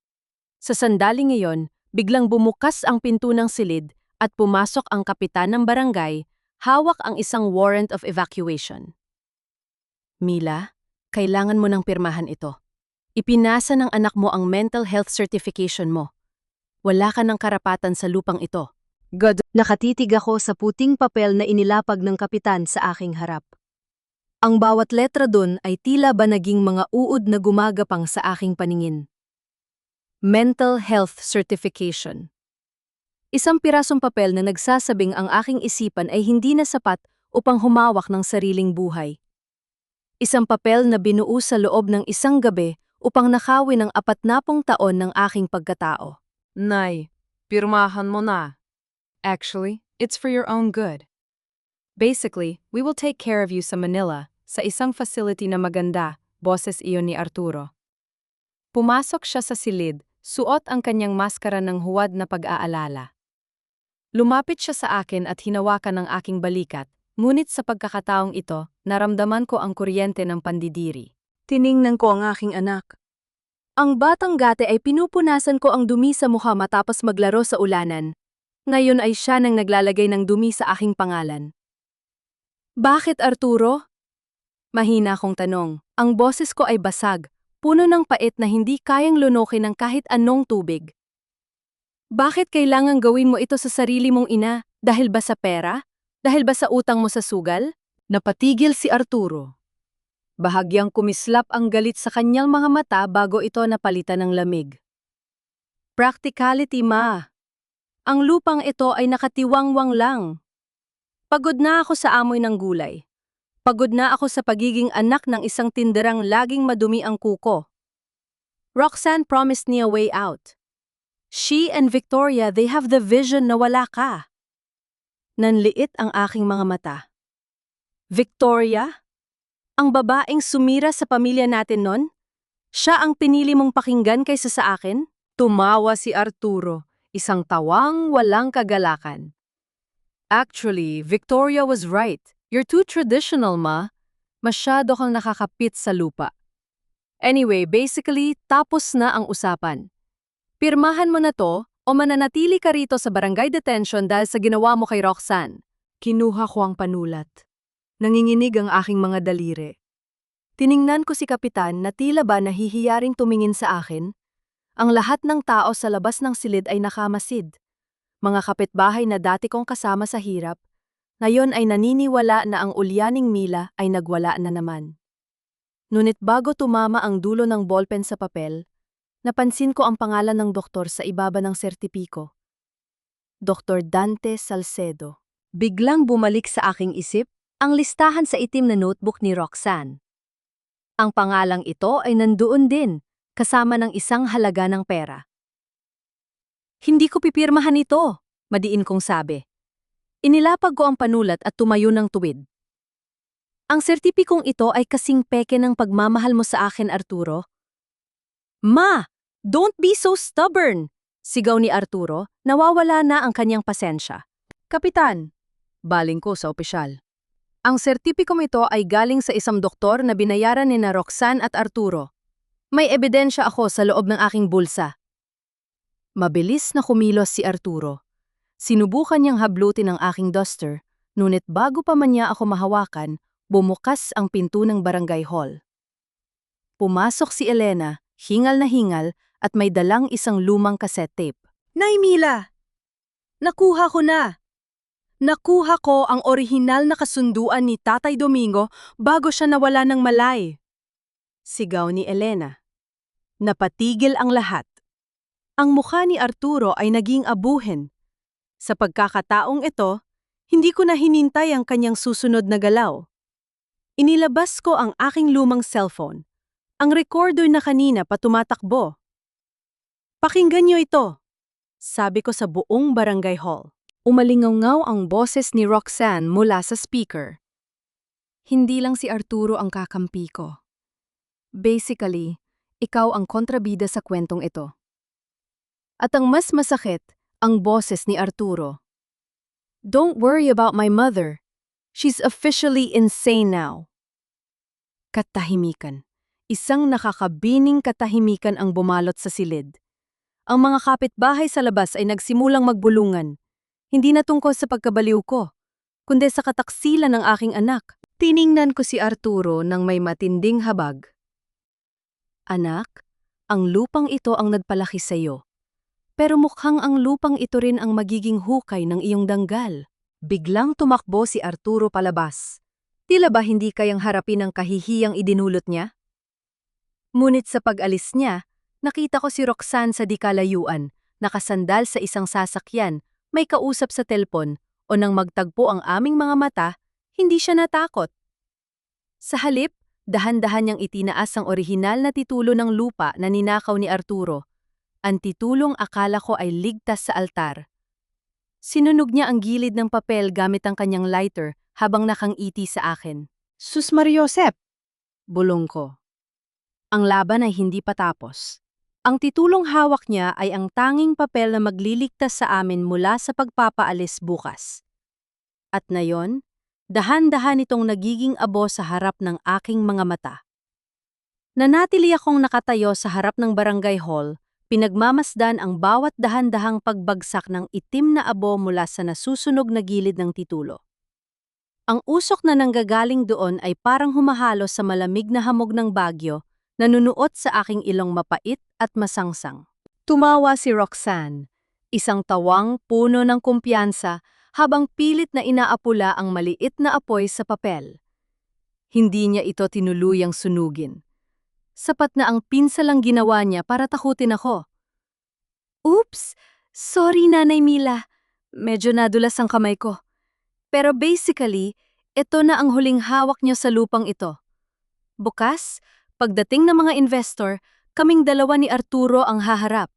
Sa sandali ngayon, biglang bumukas ang pinto ng silid at pumasok ang kapitan ng barangay, hawak ang isang warrant of evacuation. Mila, kailangan mo ng pirmahan ito. Ipinasa ng anak mo ang mental health certification mo. Wala ka ng karapatan sa lupang ito. God, Nakatitig ako sa puting papel na inilapag ng kapitan sa aking harap. Ang bawat letra dun ay tila ba naging mga uod na gumagapang sa aking paningin. Mental Health Certification. Isang pirasong papel na nagsasabing ang aking isipan ay hindi na sapat upang humawak ng sariling buhay. Isang papel na binuo sa loob ng isang gabi upang nakawin ang 40 taon ng aking pagkatao. Nay, pirmahan mo na. Actually, it's for your own good. Basically, we will take care of you sa Manila, sa isang facility na maganda, boses iyon ni Arturo. Pumasok siya sa silid, suot ang kanyang maskara ng huwad na pag-aalala. Lumapit siya sa akin at hinawakan ang aking balikat, ngunit sa pagkakataong ito, naramdaman ko ang kuryente ng pandidiri. Tiningnan ko ang aking anak. Ang batang gate ay pinupunasan ko ang dumi sa mukha matapos maglaro sa ulanan. Ngayon ay siya nang naglalagay ng dumi sa aking pangalan. Bakit, Arturo? Mahina akong tanong. Ang boses ko ay basag, puno ng pait na hindi kayang lunukin ng kahit anong tubig. Bakit kailangang gawin mo ito sa sarili mong ina? Dahil ba sa pera? Dahil ba sa utang mo sa sugal? Napatigil si Arturo. Bahagyang kumislap ang galit sa kanyang mga mata bago ito napalitan ng lamig. Practicality, ma. Ang lupang ito ay nakatiwangwang lang. Pagod na ako sa amoy ng gulay. Pagod na ako sa pagiging anak ng isang tinderang laging madumi ang kuko. Roxanne promised me a way out. She and Victoria, they have the vision na wala ka. Nanliit ang aking mga mata. Victoria? Ang babaeng sumira sa pamilya natin nun? Siya ang pinili mong pakinggan kaysa sa akin? Tumawa si Arturo, isang tawang walang kagalakan. Actually, Victoria was right. You're too traditional, ma. Masyado kang nakakapit sa lupa. Anyway, basically, tapos na ang usapan. Pirmahan mo na to o mananatili ka rito sa barangay detention dahil sa ginawa mo kay Roxanne. Kinuha ko ang panulat. Nanginginig ang aking mga daliri. Tiningnan ko si Kapitan na tila ba nahihiyaring tumingin sa akin. Ang lahat ng tao sa labas ng silid ay nakamasid. Mga kapitbahay na dati kong kasama sa hirap, ngayon ay naniniwala na ang ulyaning Mila ay nagwala na naman. Ngunit bago tumama ang dulo ng ballpen sa papel, napansin ko ang pangalan ng doktor sa ibaba ng sertipiko. Dr. Dante Salcedo. Biglang bumalik sa aking isip ang listahan sa itim na notebook ni Roxanne. Ang pangalang ito ay nandoon din, kasama ng isang halaga ng pera. Hindi ko pipirmahan ito, madiin kong sabi. Inilapag ko ang panulat at tumayo ng tuwid. Ang sertipikong ito ay kasing peke ng pagmamahal mo sa akin, Arturo. Ma! Don't be so stubborn! Sigaw ni Arturo, nawawala na ang kanyang pasensya. Kapitan, baling ko sa opisyal. Ang sertipikong ito ay galing sa isang doktor na binayaran ni na Roxanne at Arturo. May ebidensya ako sa loob ng aking bulsa. Mabilis na kumilos si Arturo. Sinubukan niyang hablutin ang aking duster, ngunit bago pa man niya ako mahawakan, bumukas ang pinto ng barangay hall. Pumasok si Elena, hingal na hingal, at may dalang isang lumang cassette tape. Nay Mila! Nakuha ko na! Nakuha ko ang orihinal na kasunduan ni Tatay Domingo bago siya nawala ng malay. Sigaw ni Elena. Napatigil ang lahat. Ang mukha ni Arturo ay naging abuhin. Sa pagkakataong ito, hindi ko na hinintay ang kanyang susunod na galaw. Inilabas ko ang aking lumang cellphone. Ang recorder na kanina pa tumatakbo. Pakinggan niyo ito, sabi ko sa buong barangay hall. Umalingaw ang boses ni Roxanne mula sa speaker. Hindi lang si Arturo ang kakampi ko. Basically, ikaw ang kontrabida sa kwentong ito. At ang mas masakit, ang boses ni Arturo. Don't worry about my mother. She's officially insane now. Katahimikan. Isang nakakabining katahimikan ang bumalot sa silid. Ang mga kapitbahay sa labas ay nagsimulang magbulungan. Hindi na tungkol sa pagkabaliw ko, kundi sa kataksilan ng aking anak. Tiningnan ko si Arturo nang may matinding habag. Anak, ang lupang ito ang nagpalaki sa iyo. Pero mukhang ang lupang ito rin ang magiging hukay ng iyong danggal. Biglang tumakbo si Arturo palabas. Tila ba hindi kayang harapin ang kahihiyang idinulot niya? Ngunit sa pag-alis niya, nakita ko si Roxanne sa di kalayuan, nakasandal sa isang sasakyan, may kausap sa telpon, o nang magtagpo ang aming mga mata, hindi siya natakot. Sa halip, dahan-dahan niyang itinaas ang orihinal na titulo ng lupa na ninakaw ni Arturo. Ang titulong akala ko ay ligtas sa altar. Sinunog niya ang gilid ng papel gamit ang kanyang lighter habang nakangiti sa akin. Sus Mariosep! Bulong ko. Ang laban ay hindi pa tapos. Ang titulong hawak niya ay ang tanging papel na magliligtas sa amin mula sa pagpapaalis bukas. At ngayon, dahan-dahan itong nagiging abo sa harap ng aking mga mata. Nanatili akong nakatayo sa harap ng barangay hall, pinagmamasdan ang bawat dahan-dahang pagbagsak ng itim na abo mula sa nasusunog na gilid ng titulo. Ang usok na nanggagaling doon ay parang humahalo sa malamig na hamog ng bagyo, nanunuot sa aking ilong mapait at masangsang. Tumawa si Roxanne, isang tawang puno ng kumpiyansa habang pilit na inaapula ang maliit na apoy sa papel. Hindi niya ito tinuluyang sunugin. Sapat na ang pinsalang ginawa niya para takutin ako. Oops! Sorry, Nanay Mila. Medyo nadulas ang kamay ko. Pero basically, ito na ang huling hawak niyo sa lupang ito. Bukas, pagdating ng mga investor, kaming dalawa ni Arturo ang haharap.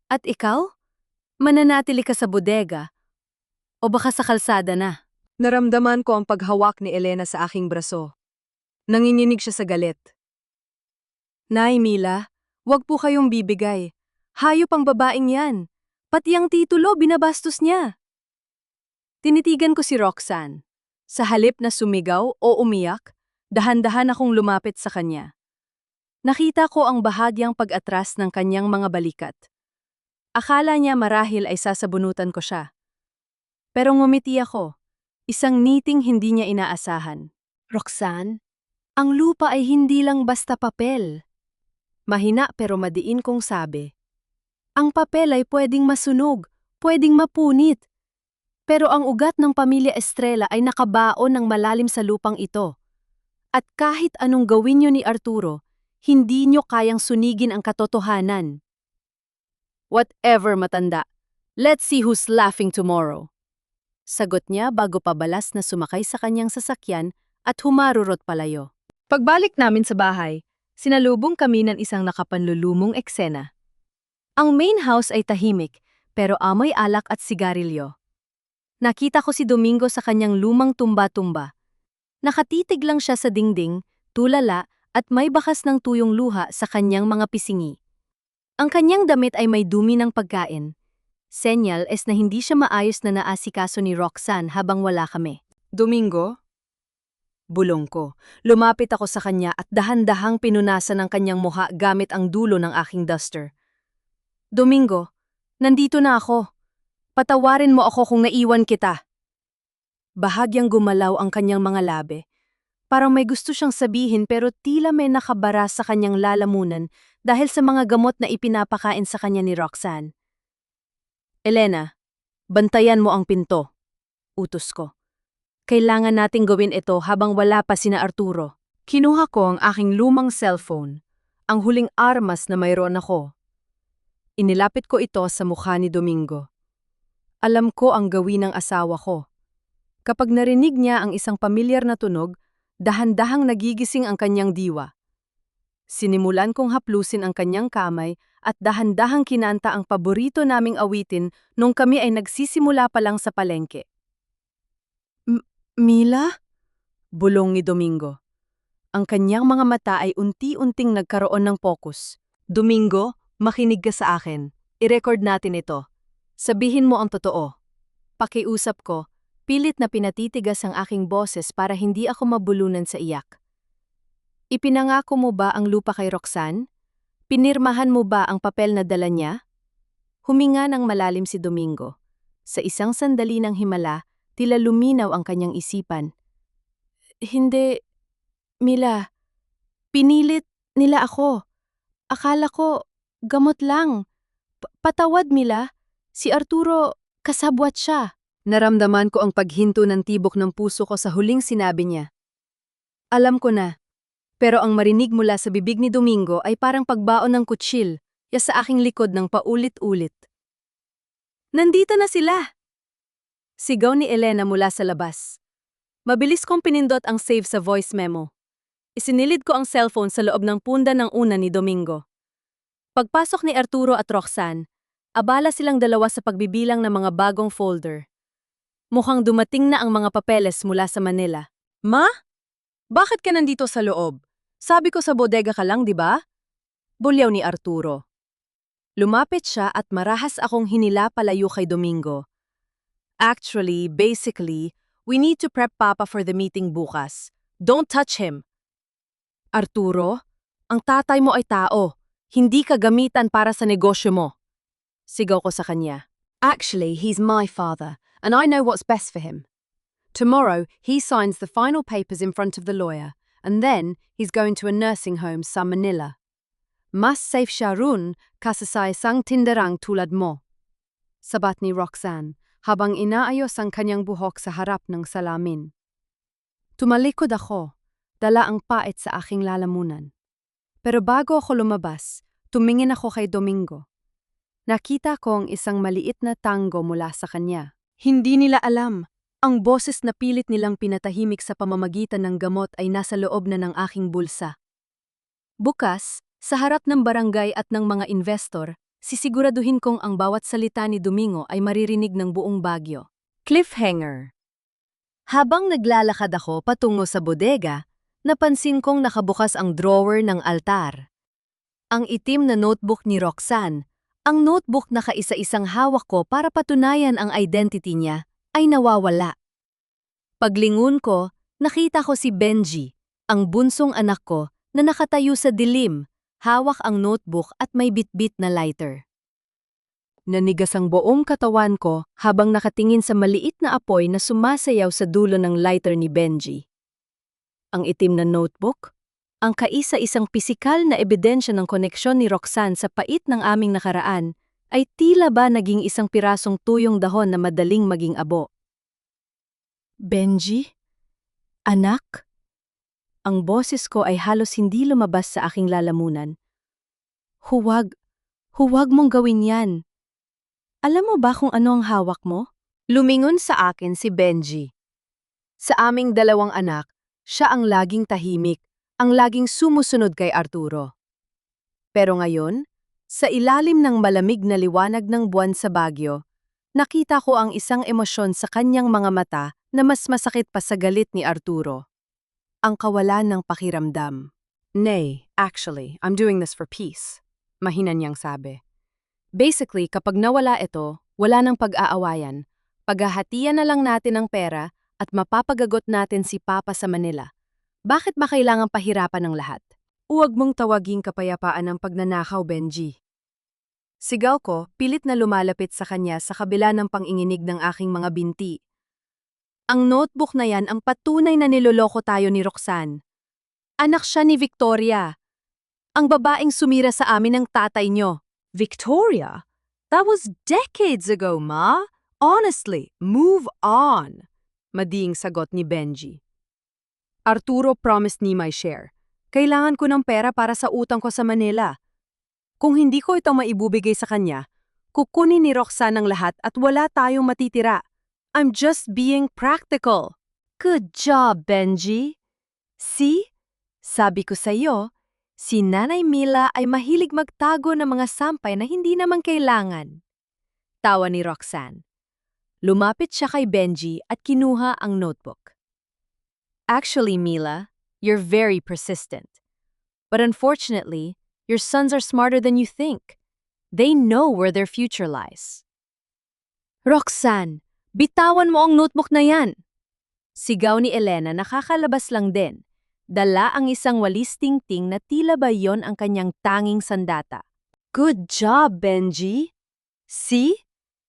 At ikaw? Mananatili ka sa bodega? O baka sa kalsada na? Naramdaman ko ang paghawak ni Elena sa aking braso. Nanginginig siya sa galit. Nay Mila, wag po kayong bibigay. Hayop ang babaeng yan. Pati ang titulo binabastos niya. Tinitigan ko si Roxanne. Sa halip na sumigaw o umiyak, dahan-dahan akong lumapit sa kanya. Nakita ko ang bahagyang pag-atras ng kanyang mga balikat. Akala niya marahil ay sasabunutan ko siya. Pero ngumiti ako, isang ngiting hindi niya inaasahan. Roxanne, ang lupa ay hindi lang basta papel. Mahina pero madiin kong sabi. Ang papel ay pwedeng masunog, pwedeng mapunit. Pero ang ugat ng pamilya Estrela ay nakabaon ng malalim sa lupang ito. At kahit anong gawin niyo ni Arturo, hindi niyo kayang sunigin ang katotohanan. Whatever, matanda. Let's see who's laughing tomorrow. Sagot niya bago pabalas na sumakay sa kanyang sasakyan at humarurot palayo. Pagbalik namin sa bahay, sinalubong kami ng isang nakapanlulumong eksena. Ang main house ay tahimik, pero amoy alak at sigarilyo. Nakita ko si Domingo sa kanyang lumang tumba-tumba. Nakatitig lang siya sa dingding, tulala, at may bakas ng tuyong luha sa kanyang mga pisingi. Ang kanyang damit ay may dumi ng pagkain. Senyal na hindi siya maayos na naasikaso ni Roxanne habang wala kami. Domingo? Bulong ko. Lumapit ako sa kanya at dahan-dahang pinunasan ng kanyang mukha gamit ang dulo ng aking duster. Domingo, nandito na ako. Patawarin mo ako kung naiwan kita. Bahagyang gumalaw ang kanyang mga labi. Parang may gusto siyang sabihin pero tila may nakabara sa kanyang lalamunan dahil sa mga gamot na ipinapakain sa kanya ni Roxanne. Elena, bantayan mo ang pinto. Utos ko. Kailangan nating gawin ito habang wala pa sina Arturo. Kinuha ko ang aking lumang cellphone, ang huling armas na mayroon ako. Inilapit ko ito sa mukha ni Domingo. Alam ko ang gawin ng asawa ko. Kapag narinig niya ang isang pamilyar na tunog, dahan-dahang nagigising ang kanyang diwa. Sinimulan kong haplusin ang kanyang kamay at dahan-dahang kinanta ang paborito naming awitin nung kami ay nagsisimula pa lang sa palengke. Mila? Bulong ni Domingo. Ang kanyang mga mata ay unti-unting nagkaroon ng focus. Domingo, makinig ka sa akin. I-record natin ito. Sabihin mo ang totoo. Pakiusap ko, pilit na pinatitigas ang aking boses para hindi ako mabulunan sa iyak. Ipinangako mo ba ang lupa kay Roxanne? Pinirmahan mo ba ang papel na dala niya? Huminga ng malalim si Domingo. Sa isang sandali ng himala, tila luminaw ang kanyang isipan. Hindi, Mila. Pinilit nila ako. Akala ko, gamot lang. Patawad, Mila. Si Arturo, kasabwat siya. Naramdaman ko ang paghinto ng tibok ng puso ko sa huling sinabi niya. Alam ko na. Pero ang marinig mula sa bibig ni Domingo ay parang pagbaon ng kutsil, sa aking likod ng paulit-ulit. Nandito na sila! Sigaw ni Elena mula sa labas. Mabilis kong pinindot ang save sa voice memo. Isinilid ko ang cellphone sa loob ng punda ng una ni Domingo. Pagpasok ni Arturo at Roxanne, abala silang dalawa sa pagbibilang ng mga bagong folder. Mukhang dumating na ang mga papeles mula sa Manila. Ma? Bakit ka nandito sa loob? Sabi ko sa bodega ka lang, di ba? Bulyaw ni Arturo. Lumapit siya at marahas akong hinila palayo kay Domingo. Actually, basically, we need to prep Papa for the meeting bukas. Don't touch him. Arturo, ang tatay mo ay tao. Hindi ka gamitan para sa negosyo mo. Sigaw ko sa kanya. Actually, he's my father, and I know what's best for him. Tomorrow, he signs the final papers in front of the lawyer, and then he's going to a nursing home sa Manila. Mas safe siya ron kasa sa isang tinderang tulad mo. Sabat ni Roxanne, habang inaayos ang kanyang buhok sa harap ng salamin. Tumalikod ako, dala ang pait sa aking lalamunan. Pero bago ako lumabas, tumingin ako kay Domingo. Nakita ko ang isang maliit na tango mula sa kanya. Hindi nila alam. Ang boses na pilit nilang pinatahimik sa pamamagitan ng gamot ay nasa loob na ng aking bulsa. Bukas, sa harap ng barangay at ng mga investor, sisiguraduhin kong ang bawat salita ni Domingo ay maririnig ng buong Baguio. Cliffhanger. Habang naglalakad ako patungo sa bodega, napansin kong nakabukas ang drawer ng altar. Ang itim na notebook ni Roxanne, ang notebook na kaisa-isang hawak ko para patunayan ang identity niya, ay nawawala. Paglingon ko, nakita ko si Benji, ang bunsong anak ko na nakatayo sa dilim, hawak ang notebook at may bitbit na lighter. Nanigas ang buong katawan ko habang nakatingin sa maliit na apoy na sumasayaw sa dulo ng lighter ni Benji. Ang itim na notebook, ang kaisa-isang pisikal na ebidensya ng koneksyon ni Roxanne sa pait ng aming nakaraan, ay tila ba naging isang pirasong tuyong dahon na madaling maging abo. Benji? Anak? Ang boses ko ay halos hindi lumabas sa aking lalamunan. Huwag mong gawin yan. Alam mo ba kung ano ang hawak mo? Lumingon sa akin si Benji. Sa aming dalawang anak, siya ang laging tahimik, ang laging sumusunod kay Arturo. Pero ngayon, sa ilalim ng malamig na liwanag ng buwan sa Baguio, nakita ko ang isang emosyon sa kanyang mga mata na mas masakit pa sa galit ni Arturo. Ang kawalan ng pakiramdam. Nay, actually, I'm doing this for peace. Mahina niyang sabi. Basically, kapag nawala ito, Wala nang pag-aawayan. Paghahatian na lang natin ang pera at mapapagagot natin si Papa sa Manila. Bakit ba kailangang pahirapan ng lahat? Huwag mong tawaging kapayapaan ang pagnanakaw, Benji. Sigaw ko, pilit na lumalapit sa kanya sa kabila ng panginginig ng aking mga binti. Ang notebook na yan ang patunay na niloloko tayo ni Roxanne. Anak siya ni Victoria. Ang babaeng sumira sa amin ng tatay nyo. Victoria? That was decades ago, Ma. Honestly, move on. Mading sagot ni Benji. Arturo promised me my share. Kailangan ko ng pera para sa utang ko sa Manila. Kung hindi ko ito maibubigay sa kanya, kukunin ni Roxanne ang lahat at wala tayong matitira. I'm just being practical. Good job, Benji. See? Sabi ko sa iyo, si Nanay Mila ay mahilig magtago ng mga sampay na hindi naman kailangan. Tawa ni Roxanne. Lumapit siya kay Benji at kinuha ang notebook. Actually, Mila, you're very persistent. But unfortunately, your sons are smarter than you think. They know where their future lies. Roxanne, bitawan mo ang notebook na yan! Sigaw ni Elena nakakalabas lang din. Dala ang isang walis tingting na tila ba yon ang kanyang tanging sandata. Good job, Benji! See?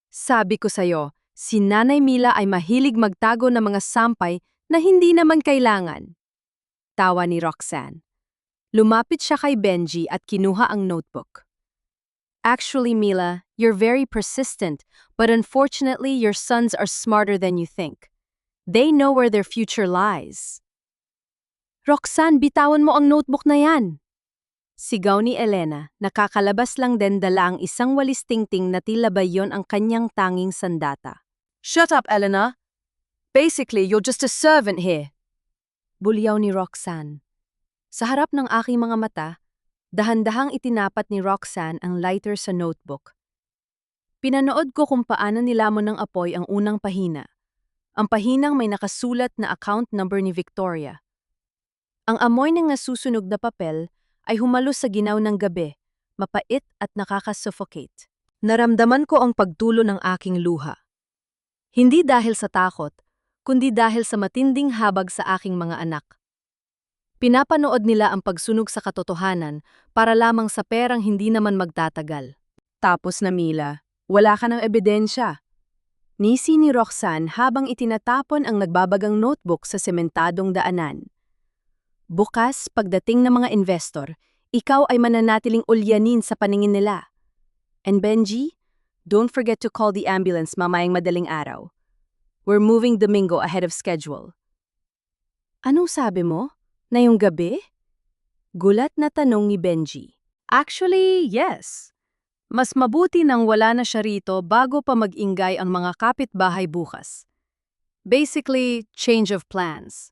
Sabi ko sa'yo, si Nanay Mila ay mahilig magtago ng mga sampay na hindi naman kailangan. Tawa ni Roxanne. Lumapit siya kay Benji at kinuha ang notebook. Actually, Mila, you're very persistent, but unfortunately your sons are smarter than you think. They know where their future lies. Roxanne, bitawan mo ang notebook na yan! Sigaw ni Elena, nakakalabas lang din dala ang isang walis tingting na tila ba yon ang kanyang tanging sandata. Shut up, Elena! Basically, you're just a servant here. Bulyaw ni Roxanne. Sa harap ng aking mga mata, dahan-dahang itinapat ni Roxanne ang lighter sa notebook. Pinanood ko kung paano nilamon ng apoy ang unang pahina. Ang pahinang may nakasulat na account number ni Victoria. Ang amoy ng nasusunog na papel ay humalos sa ginaw ng gabi, mapait at nakakasuffocate. Naramdaman ko ang pagtulo ng aking luha. Hindi dahil sa takot, kundi dahil sa matinding habag sa aking mga anak. Pinapanood nila ang pagsunog sa katotohanan para lamang sa perang hindi naman magtatagal. Tapos na Mila, wala ka ng ebidensya. Nisi ni Roxanne habang itinatapon ang nagbabagang notebook sa sementadong daanan. Bukas, pagdating ng mga investor, ikaw ay mananatiling ulyanin sa paningin nila. And Benji, don't forget to call the ambulance mamayang madaling araw. We're moving Domingo ahead of schedule. Anong sabi mo? Ngayong gabi? Gulat na tanong ni Benji. Actually, yes. Mas mabuti nang wala na siya rito bago pa mag-ingay ang mga kapitbahay bukas. Basically, change of plans.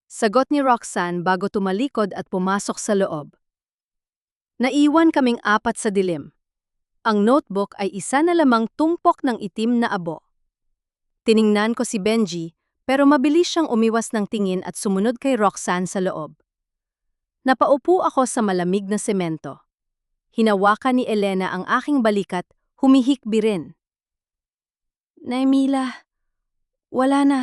Sagot ni Roxanne bago tumalikod at pumasok sa loob. Naiwan kaming apat sa dilim. Ang notebook ay isa na lamang tumpok ng itim na abo. Tiningnan ko si Benji, pero mabilis siyang umiwas ng tingin at sumunod kay Roxanne sa loob. Napaupo ako sa malamig na semento. Hinawakan ni Elena ang aking balikat, humihikbi rin. Nay Mila, wala na.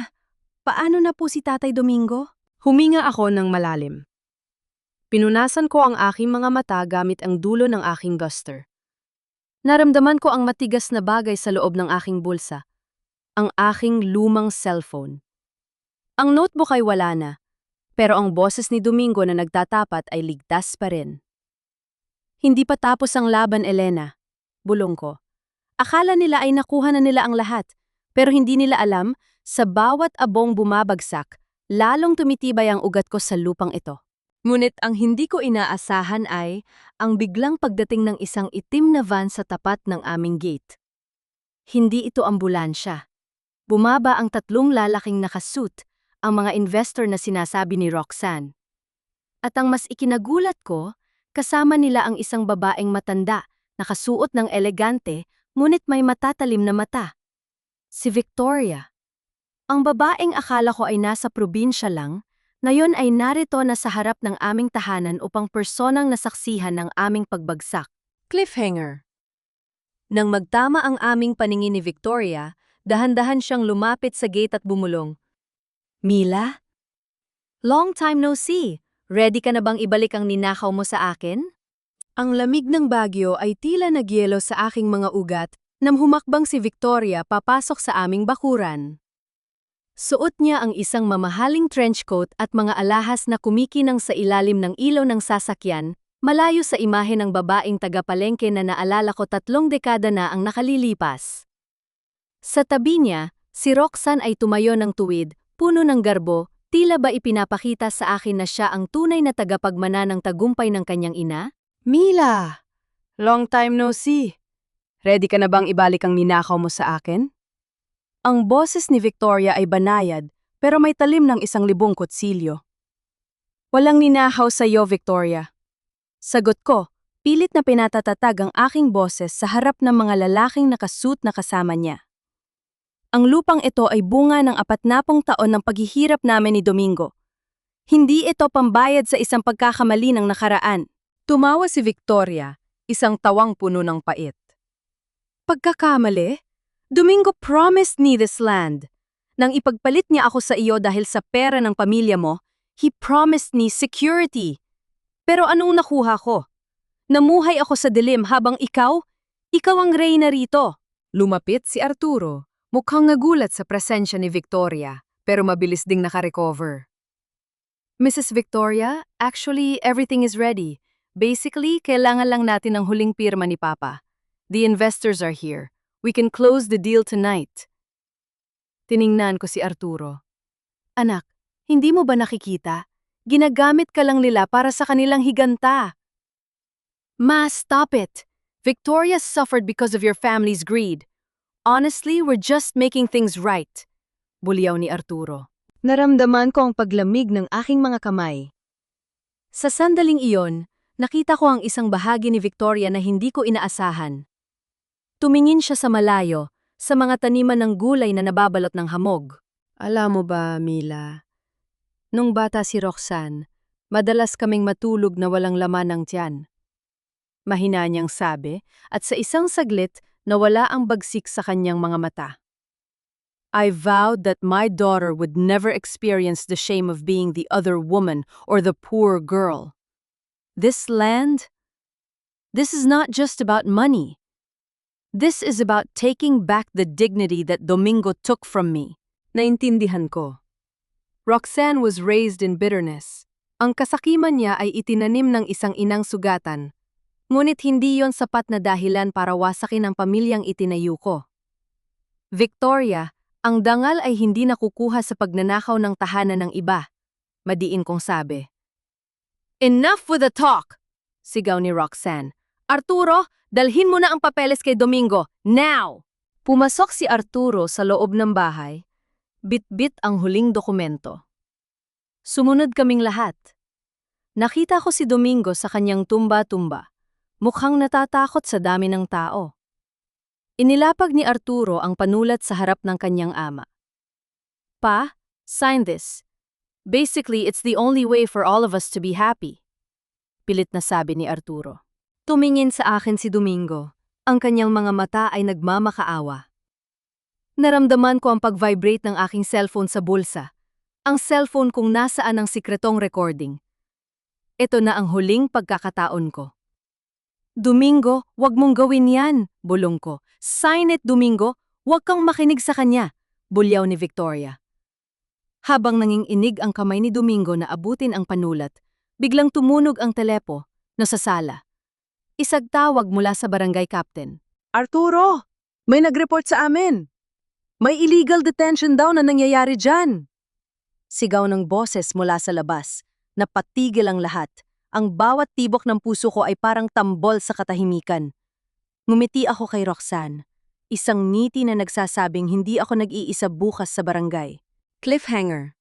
Paano na po si Tatay Domingo? Huminga ako ng malalim. Pinunasan ko ang aking mga mata gamit ang dulo ng aking guster. Naramdaman ko ang matigas na bagay sa loob ng aking bulsa. Ang aking lumang cellphone. Ang notebook ay wala na, pero ang boses ni Domingo na nagtatapat ay ligtas pa rin. Hindi pa tapos ang laban, Elena. Bulong ko. Akala nila ay nakuha na nila ang lahat, pero hindi nila alam, sa bawat abong bumabagsak, lalong tumitibay ang ugat ko sa lupang ito. Ngunit ang hindi ko inaasahan ay ang biglang pagdating ng isang itim na van sa tapat ng aming gate. Hindi ito ambulansya. Bumaba ang 3 lalaking nakasuit, ang mga investor na sinasabi ni Roxanne. At ang mas ikinagulat ko, kasama nila ang isang babaeng matanda, nakasuot ng elegante, ngunit may matatalim na mata. Si Victoria. Ang babaeng akala ko ay nasa probinsya lang, ngayon ay narito na sa harap ng aming tahanan upang personang nasaksihan ng aming pagbagsak. Cliffhanger. Nang magtama ang aming paningin ni Victoria, dahan-dahan siyang lumapit sa gate at bumulong. Mila? Long time no see. Ready ka na bang ibalik ang ninakaw mo sa akin? Ang lamig ng Baguio ay tila nagyelo sa aking mga ugat nang humakbang si Victoria papasok sa aming bakuran. Suot niya ang isang mamahaling trench coat at mga alahas na kumikinang sa ilalim ng ilaw ng sasakyan, malayo sa imahe ng babaeng tagapalengke na naalala ko 3 dekada na ang nakalilipas. Sa tabi niya, si Roxanne ay tumayo ng tuwid, puno ng garbo, tila ba ipinapakita sa akin na siya ang tunay na tagapagmana ng tagumpay ng kanyang ina? Mila! Long time no see. Ready ka na bang ibalik ang ninakaw mo sa akin? Ang boses ni Victoria ay banayad, pero may talim ng 1,000 kutsilyo. Walang ninakaw sa iyo, Victoria. Sagot ko, pilit na pinatatatag ang aking boses sa harap ng mga lalaking nakasuit na kasama niya. Ang lupang ito ay bunga ng 40 taon ng paghihirap namin ni Domingo. Hindi ito pambayad sa isang pagkakamali ng nakaraan. Tumawa si Victoria, isang tawang puno ng pait. Pagkakamali? Domingo promised me this land. Nang ipagpalit niya ako sa iyo dahil sa pera ng pamilya mo, he promised me security. Pero anong nakuha ko? Namuhay ako sa dilim habang ikaw ang reyna rito. Lumapit si Arturo, mukhang nagulat sa presensya ni Victoria, pero mabilis ding nakarecover. Mrs. Victoria, actually everything is ready. Basically, kailangan lang natin ng huling pirma ni Papa. The investors are here. We can close the deal tonight. Tiningnan ko si Arturo. Anak, hindi mo ba nakikita? Ginagamit ka lang nila para sa kanilang higanta. Ma, stop it. Victoria suffered because of your family's greed. Honestly, we're just making things right. Bulyaw ni Arturo. Naramdaman ko ang paglamig ng aking mga kamay. Sa sandaling iyon, nakita ko ang isang bahagi ni Victoria na hindi ko inaasahan. Tumingin siya sa malayo, sa mga taniman ng gulay na nababalot ng hamog. Alam mo ba, Mila, nung bata si Roxanne, madalas kaming matulog na walang laman ng tiyan. Mahina niyang sabi, at sa isang saglit, nawala ang bagsik sa kanyang mga mata. I vowed that my daughter would never experience the shame of being the other woman or the poor girl. This land, this is not just about money. This is about taking back the dignity that Domingo took from me. Naintindihan ko. Roxanne was raised in bitterness. Ang kasakiman niya ay itinanim ng isang inang sugatan. Ngunit hindi yon sapat na dahilan para wasakin ang pamilyang itinayo ko. Victoria, ang dangal ay hindi nakukuha sa pagnanakaw ng tahanan ng iba. Madiin kong sabi. Enough with the talk! Sigaw ni Roxanne. Arturo, dalhin mo na ang papeles kay Domingo, now! Pumasok si Arturo sa loob ng bahay. Bit-bit ang huling dokumento. Sumunod kaming lahat. Nakita ko si Domingo sa kanyang tumba-tumba. Mukhang natatakot sa dami ng tao. Inilapag ni Arturo ang panulat sa harap ng kanyang ama. Pa, sign this. Basically, it's the only way for all of us to be happy. Pilit na sabi ni Arturo. Tumingin sa akin si Domingo. Ang kanyang mga mata ay nagmamakaawa. Naramdaman ko ang pag-vibrate ng aking cellphone sa bulsa. Ang cellphone kung nasaan ang sikretong recording. Ito na ang huling pagkakataon ko. Domingo, wag mong gawin yan, bulong ko. Sign it, Domingo, wag kang makinig sa kanya, bulyaw ni Victoria. Habang nanginginig ang kamay ni Domingo na abutin ang panulat, biglang tumunog ang telepo, no sa sala. Isagtawag mula sa barangay captain. Arturo, may nag-report sa amin. May illegal detention daw na nangyayari dyan. Sigaw ng boses mula sa labas, napatigil ang lahat. Ang bawat tibok ng puso ko ay parang tambol sa katahimikan. Ngumiti ako kay Roxanne, isang ngiti na nagsasabing hindi ako nag-iisa bukas sa barangay. Cliffhanger.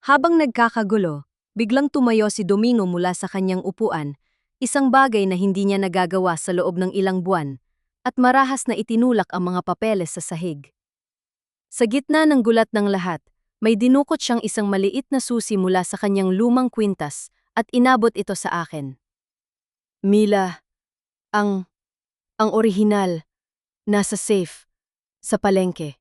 Habang nagkakagulo, biglang tumayo si Domingo mula sa kanyang upuan, isang bagay na hindi niya nagagawa sa loob ng ilang buwan, at marahas na itinulak ang mga papeles sa sahig. Sa gitna ng gulat ng lahat, may dinukot siyang isang maliit na susi mula sa kanyang lumang kwintas, at inabot ito sa akin. Mila, ang orihinal, Nasa safe. Sa palengke.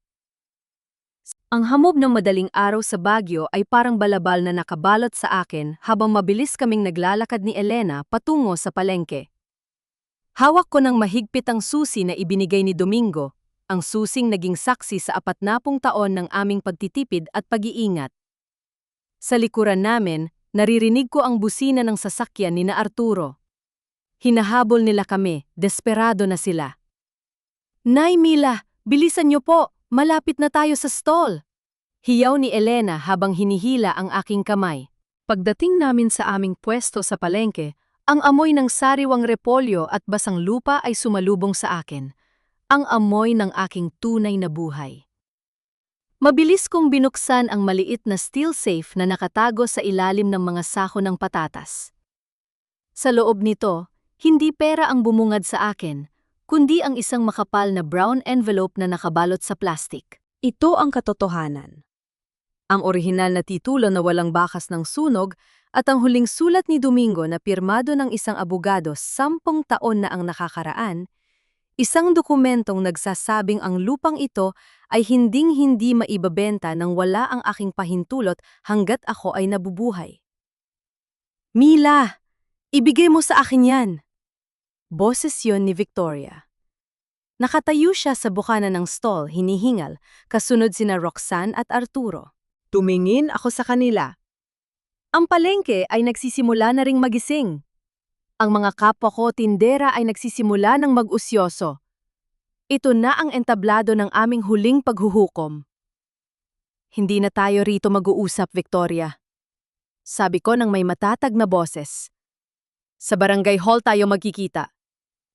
Ang hamog ng madaling araw sa Baguio ay parang balabal na nakabalot sa akin habang mabilis kaming naglalakad ni Elena patungo sa palengke. Hawak ko ng mahigpit ang susi na ibinigay ni Domingo, ang susing naging saksi sa 40 taon ng aming pagtitipid at pag-iingat. Sa likuran namin, naririnig ko ang busina ng sasakyan ni na Arturo. Hinahabol nila kami, desperado na sila. Nay Mila, bilisan niyo po, malapit na tayo sa stall. Hiyaw ni Elena habang hinihila ang aking kamay. Pagdating namin sa aming pwesto sa palengke, ang amoy ng sariwang repolyo at basang lupa ay sumalubong sa akin. Ang amoy ng aking tunay na buhay. Mabilis kong binuksan ang maliit na steel safe na nakatago sa ilalim ng mga sako ng patatas. Sa loob nito, hindi pera ang bumungad sa akin, kundi ang isang makapal na brown envelope na nakabalot sa plastic. Ito ang katotohanan. Ang orihinal na titulo na walang bakas ng sunog at ang huling sulat ni Domingo na pirmado ng isang abogado 10 taon na ang nakakaraan, isang dokumentong nagsasabing ang lupang ito ay hinding-hindi maibabenta nang wala ang aking pahintulot hanggat ako ay nabubuhay. Mila, ibigay mo sa akin yan! Boses yon ni Victoria. Nakatayo siya sa bukana ng stall, hinihingal, kasunod sina Roxanne at Arturo. Tumingin ako sa kanila. Ang palengke ay nagsisimula na ring magising. Ang mga kapwa ko tindera ay nagsisimula ng mag-usyoso. Ito na ang entablado ng aming huling paghuhukom. Hindi na tayo rito mag-uusap, Victoria. Sabi ko ng may matatag na boses. Sa barangay hall tayo magkikita.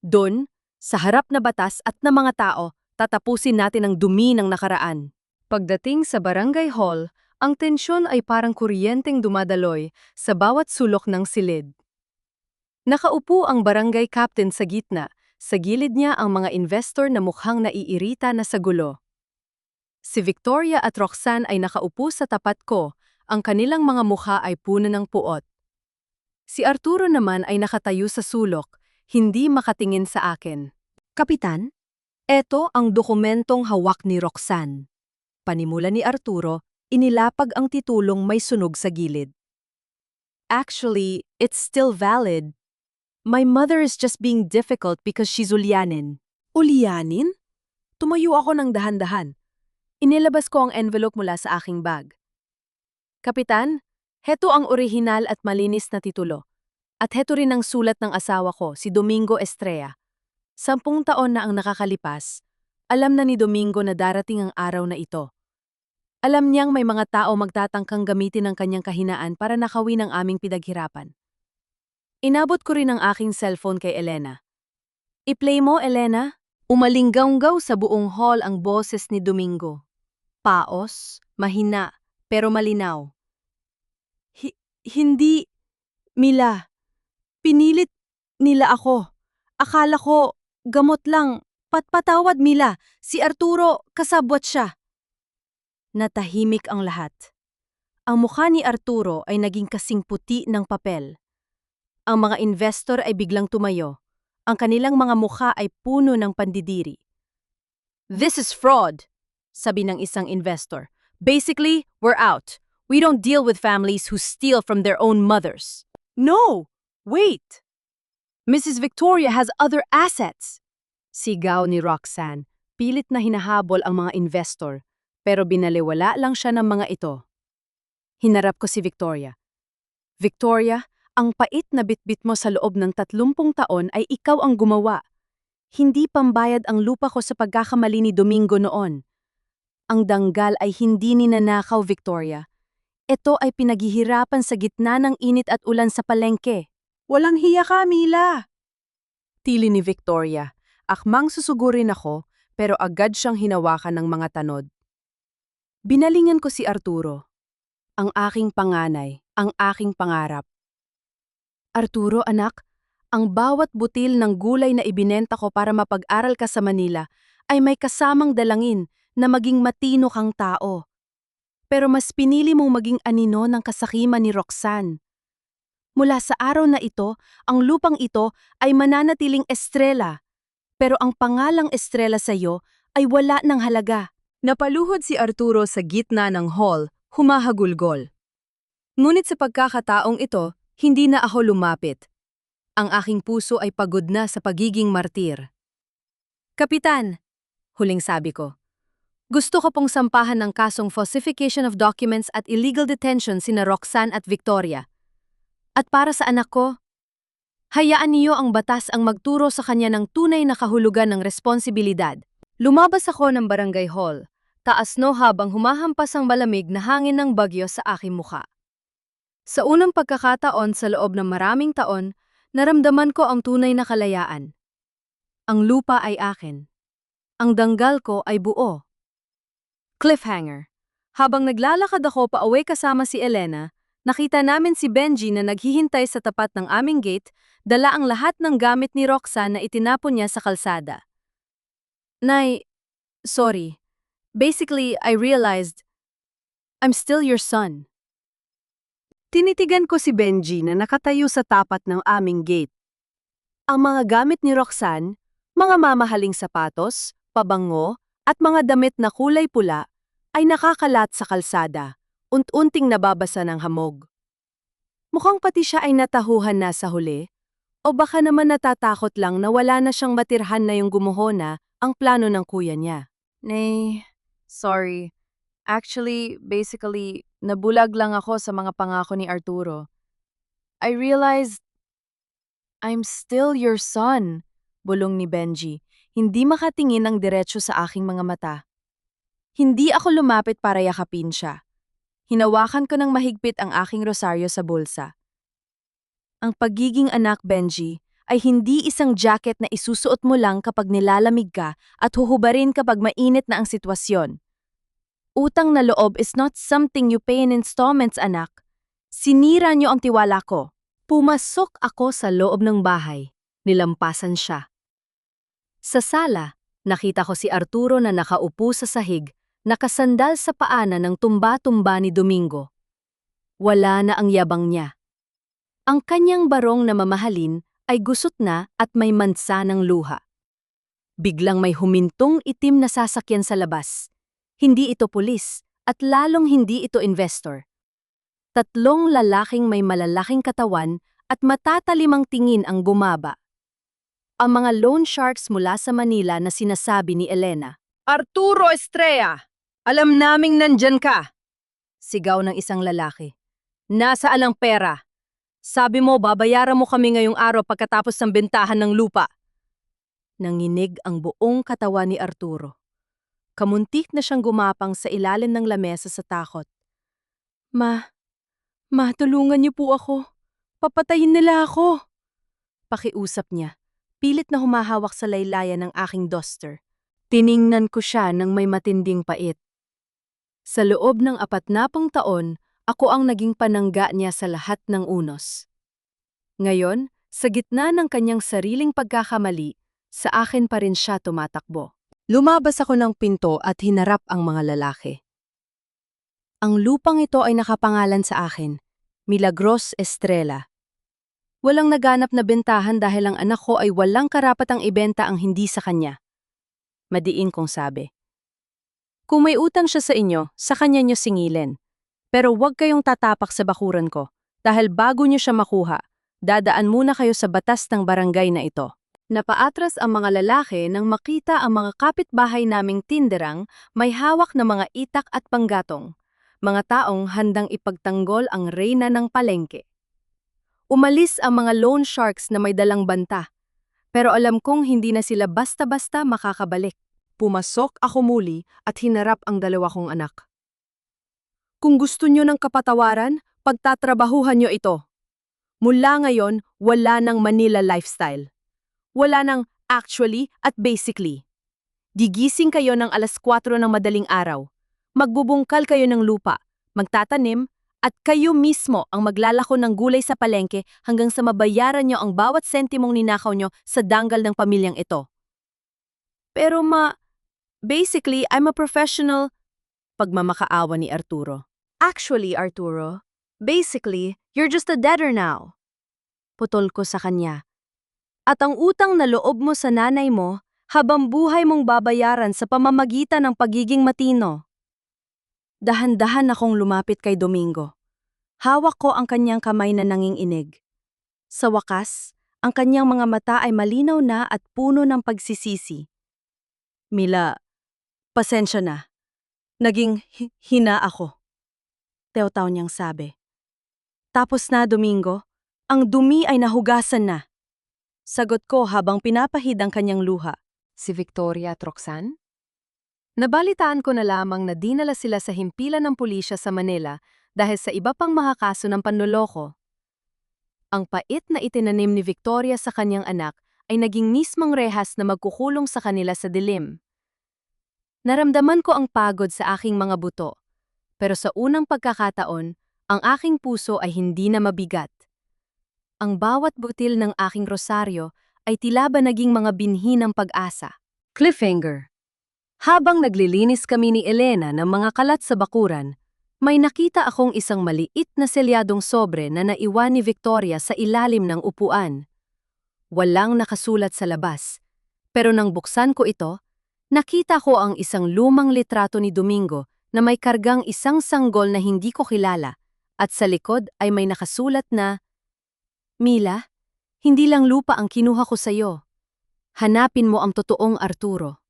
Doon, sa harap na batas at na mga tao, tatapusin natin ang dumi ng nakaraan. Pagdating sa barangay hall, ang tensyon ay parang kuryenteng dumadaloy sa bawat sulok ng silid. Nakaupo ang barangay captain sa gitna, sa gilid niya ang mga investor na mukhang naiirita na sa gulo. Si Victoria at Roxanne ay nakaupo sa tapat ko, ang kanilang mga mukha ay puno ng puot. Si Arturo naman ay nakatayo sa sulok, hindi makatingin sa akin. Kapitan, eto ang dokumentong hawak ni Roxanne. Panimula ni Arturo, inilapag ang titulong may sunog sa gilid. Actually, it's still valid. My mother is just being difficult because she's Ulyanin. Ulyanin? Tumayo ako ng dahan-dahan. Inilabas ko ang envelope mula sa aking bag. Kapitan, heto ang orihinal at malinis na titulo. At heto rin ang sulat ng asawa ko, si Domingo Estrella. 10 taon na ang nakakalipas, alam na ni Domingo na darating ang araw na ito. Alam niyang may mga tao magtatangkang gamitin ang kanyang kahinaan para nakawin ang aming pinaghirapan. Inabot ko rin ang aking cellphone kay Elena. I-play mo, Elena? Umalinggaw-gaw sa buong hall ang boses ni Domingo. Paos, mahina, pero malinaw. Hindi, Mila. Pinilit nila ako. Akala ko, gamot lang. Patpatawad, Mila. Si Arturo, kasabwat siya. Natahimik ang lahat. Ang mukha ni Arturo ay naging kasing puti ng papel. Ang mga investor ay biglang tumayo. Ang kanilang mga mukha ay puno ng pandidiri. This is fraud, sabi ng isang investor. Basically, we're out. We don't deal with families who steal from their own mothers. No! Wait! Mrs. Victoria has other assets. Sigaw ni Roxanne, pilit na hinahabol ang mga investor. Pero binaliwala lang siya ng mga ito. Hinarap ko si Victoria. Victoria, ang pait na bitbit mo sa loob ng 30 taon ay ikaw ang gumawa. Hindi pambayad ang lupa ko sa pagkakamali ni Domingo noon. Ang danggal ay hindi ninanakaw, Victoria. Ito ay pinaghihirapan sa gitna ng init at ulan sa palengke. Walang hiya ka, Mila! Tili ni Victoria. Akmang susugurin ako, pero agad siyang hinawakan ng mga tanod. Binalingan ko si Arturo. Ang aking panganay, ang aking pangarap. Arturo, anak, ang bawat butil ng gulay na ibinenta ko para mapag-aral ka sa Manila ay may kasamang dalangin na maging matino kang tao. Pero mas pinili mong maging anino ng kasakiman ni Roxanne. Mula sa araw na ito, ang lupang ito ay mananatiling Estrella. pero ang pangalang Estrella sa'yo ay wala ng halaga. Napaluhod si Arturo sa gitna ng hall, humahagulgol. Ngunit sa pagkakataong ito, hindi na ako lumapit. Ang aking puso ay pagod na sa pagiging martir. Kapitan, huling sabi ko, gusto ko pong sampahan ng kasong falsification of documents at illegal detention sina Roxanne at Victoria. At para sa anak ko, hayaan niyo ang batas ang magturo sa kanya ng tunay na kahulugan ng responsibilidad. Lumabas ako ng barangay hall, taas no habang humahampas ang malamig na hangin ng bagyo sa aking mukha. Sa unang pagkakataon sa loob ng maraming taon, naramdaman ko ang tunay na kalayaan. Ang lupa ay akin. Ang danggal ko ay buo. Cliffhanger. Habang naglalakad ako pauwi kasama si Elena, nakita namin si Benji na naghihintay sa tapat ng aming gate, dala ang lahat ng gamit ni Roxanne na itinapon niya sa kalsada. Nay, sorry. Basically, I realized I'm still your son. Tinitigan ko si Benji na nakatayo sa tapat ng aming gate. Ang mga gamit ni Roxanne, mga mamahaling sapatos, pabango, at mga damit na kulay pula, ay nakakalat sa kalsada, unti-unting nababasa ng hamog. Mukhang pati siya ay natahuhan na sa huli, o baka naman natatakot lang na wala na siyang matirhan na yung gumuhona ang plano ng kuya niya. Nay, sorry. Actually, basically, nabulag lang ako sa mga pangako ni Arturo. I realized I'm still your son, bulong ni Benji, hindi makatingin ng diretso sa aking mga mata. Hindi ako lumapit para yakapin siya. Hinawakan ko ng mahigpit ang aking rosaryo sa bulsa. Ang pagiging anak, Benji, ay hindi isang jacket na isusuot mo lang kapag nilalamig ka at huhubarin kapag mainit na ang sitwasyon. Utang na loob is not something you pay in installments, anak. Sinira niyo ang tiwala ko. Pumasok ako sa loob ng bahay. Nilampasan siya. Sa sala, nakita ko si Arturo na nakaupo sa sahig, nakasandal sa paanan ng tumba-tumba ni Domingo. Wala na ang yabang niya. Ang kanyang barong na mamahalin ay gusot na at may mansa ng luha. Biglang may humintong itim na sasakyan sa labas. Hindi ito pulis at lalong hindi ito investor. Tatlong lalaking may malalaking katawan at matatalimang tingin ang bumaba. Ang mga loan sharks mula sa Manila na sinasabi ni Elena. Arturo Estrella! Alam naming nandyan ka! Sigaw ng isang lalaki. Nasaan ang pera? Sabi mo babayaran mo kami ngayong araw pagkatapos ng bentahan ng lupa. Nanginig ang buong katawan ni Arturo. Kamuntik na siyang gumapang sa ilalim ng lamesa sa takot. Ma, tulungan niyo po ako. Papatayin nila ako. Pakiusap niya. Pilit na humahawak sa laylayan ng aking duster. Tiningnan ko siya ng may matinding pait. Sa loob ng 40 taon, ako ang naging panangga niya sa lahat ng unos. Ngayon, sa gitna ng kanyang sariling pagkakamali, sa akin pa rin siya tumatakbo. Lumabas ako ng pinto at hinarap ang mga lalaki. Ang lupang ito ay nakapangalan sa akin, Milagros Estrella. Walang naganap na bentahan dahil ang anak ko ay walang karapatang ibenta ang hindi sa kanya. Madiin kong sabi. Kung may utang siya sa inyo, sa kanya niyo singilin. Pero huwag kayong tatapak sa bakuran ko, dahil bago niyo siya makuha, dadaan muna kayo sa batas ng barangay na ito. Napaatras ang mga lalaki nang makita ang mga kapitbahay naming tinderang may hawak na mga itak at panggatong, mga taong handang ipagtanggol ang reyna ng palengke. Umalis ang mga loan sharks na may dalang banta, pero alam kong hindi na sila basta-basta makakabalik. Pumasok ako muli at hinarap ang dalawa kong anak. Kung gusto nyo ng kapatawaran, pagtatrabahuhan nyo ito. Mula ngayon, wala ng Manila lifestyle. Wala ng actually at basically. Gigising kayo ng 4:00 ng madaling araw. Magbubungkal kayo ng lupa, magtatanim, at kayo mismo ang maglalako ng gulay sa palengke hanggang sa mabayaran nyo ang bawat sentimong ninakaw nyo sa danggal ng pamilyang ito. Pero basically, I'm a professional, pagmamakaawa ni Arturo. Actually, Arturo, basically, you're just a debtor now. Putol ko sa kanya. At ang utang na loob mo sa nanay mo, habang buhay mong babayaran sa pamamagitan ng pagiging matino. Dahan-dahan akong lumapit kay Domingo. Hawak ko ang kanyang kamay na nanginginig. Sa wakas, ang kanyang mga mata ay malinaw na at puno ng pagsisisi. Mila, pasensya na. Naging hina ako. Teotaw niyang sabi. Tapos na, Domingo. Ang dumi ay nahugasan na. Sagot ko habang pinapahid ang kanyang luha. Si Victoria at Roxanne? Nabalitaan ko na lamang na dinala sila sa himpilan ng pulisya sa Manila dahil sa iba pang mga kaso ng panloloko. Ang pait na itinanim ni Victoria sa kanyang anak ay naging mismong rehas na magkukulong sa kanila sa dilim. Naramdaman ko ang pagod sa aking mga buto, pero sa unang pagkakataon, ang aking puso ay hindi na mabigat. Ang bawat butil ng aking rosaryo ay tila ba naging mga binhi ng pag-asa. Cliffhanger. Habang naglilinis kami ni Elena ng mga kalat sa bakuran, may nakita akong isang maliit na selyadong sobre na naiwan ni Victoria sa ilalim ng upuan. Walang nakasulat sa labas, pero nang buksan ko ito, nakita ko ang isang lumang litrato ni Domingo na may kargang isang sanggol na hindi ko kilala, at sa likod ay may nakasulat na, "Mila, hindi lang lupa ang kinuha ko sa'yo. Hanapin mo ang totoong Arturo."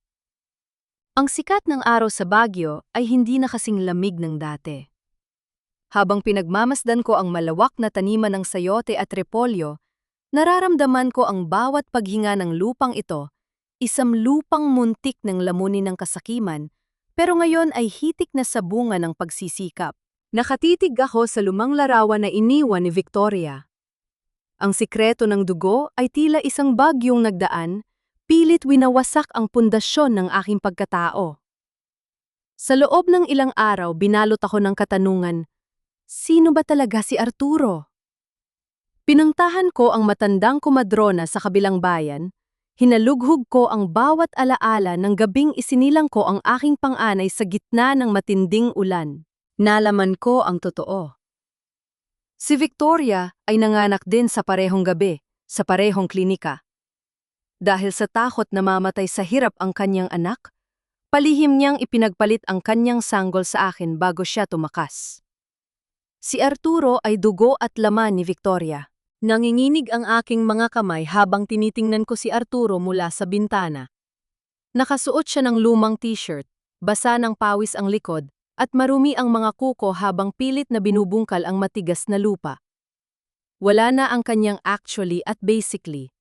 Ang sikat ng araw sa Baguio ay hindi na kasing lamig ng dati. Habang pinagmamasdan ko ang malawak na taniman ng sayote at repolyo, nararamdaman ko ang bawat paghinga ng lupang ito, isang lupang muntik ng lamunin ng kasakiman, pero ngayon ay hitik na sa bunga ng pagsisikap. Nakatitig ako sa lumang larawan na iniwan ni Victoria. Ang sikreto ng dugo ay tila isang bagyong nagdaan, pilit winawasak ang pundasyon ng aking pagkatao. Sa loob ng ilang araw, binalot ako ng katanungan, sino ba talaga si Arturo? Pinangtahan ko ang matandang kumadrona sa kabilang bayan, hinalughog ko ang bawat alaala ng gabing isinilang ko ang aking panganay sa gitna ng matinding ulan. Nalaman ko ang totoo. Si Victoria ay nanganak din sa parehong gabi, sa parehong klinika. Dahil sa takot na mamatay sa hirap ang kanyang anak, palihim niyang ipinagpalit ang kanyang sanggol sa akin bago siya tumakas. Si Arturo ay dugo at laman ni Victoria. Nanginginig ang aking mga kamay habang tinitingnan ko si Arturo mula sa bintana. Nakasuot siya ng lumang t-shirt, basa ng pawis ang likod, at marumi ang mga kuko habang pilit na binubungkal ang matigas na lupa. Wala na ang kanyang actually at basically.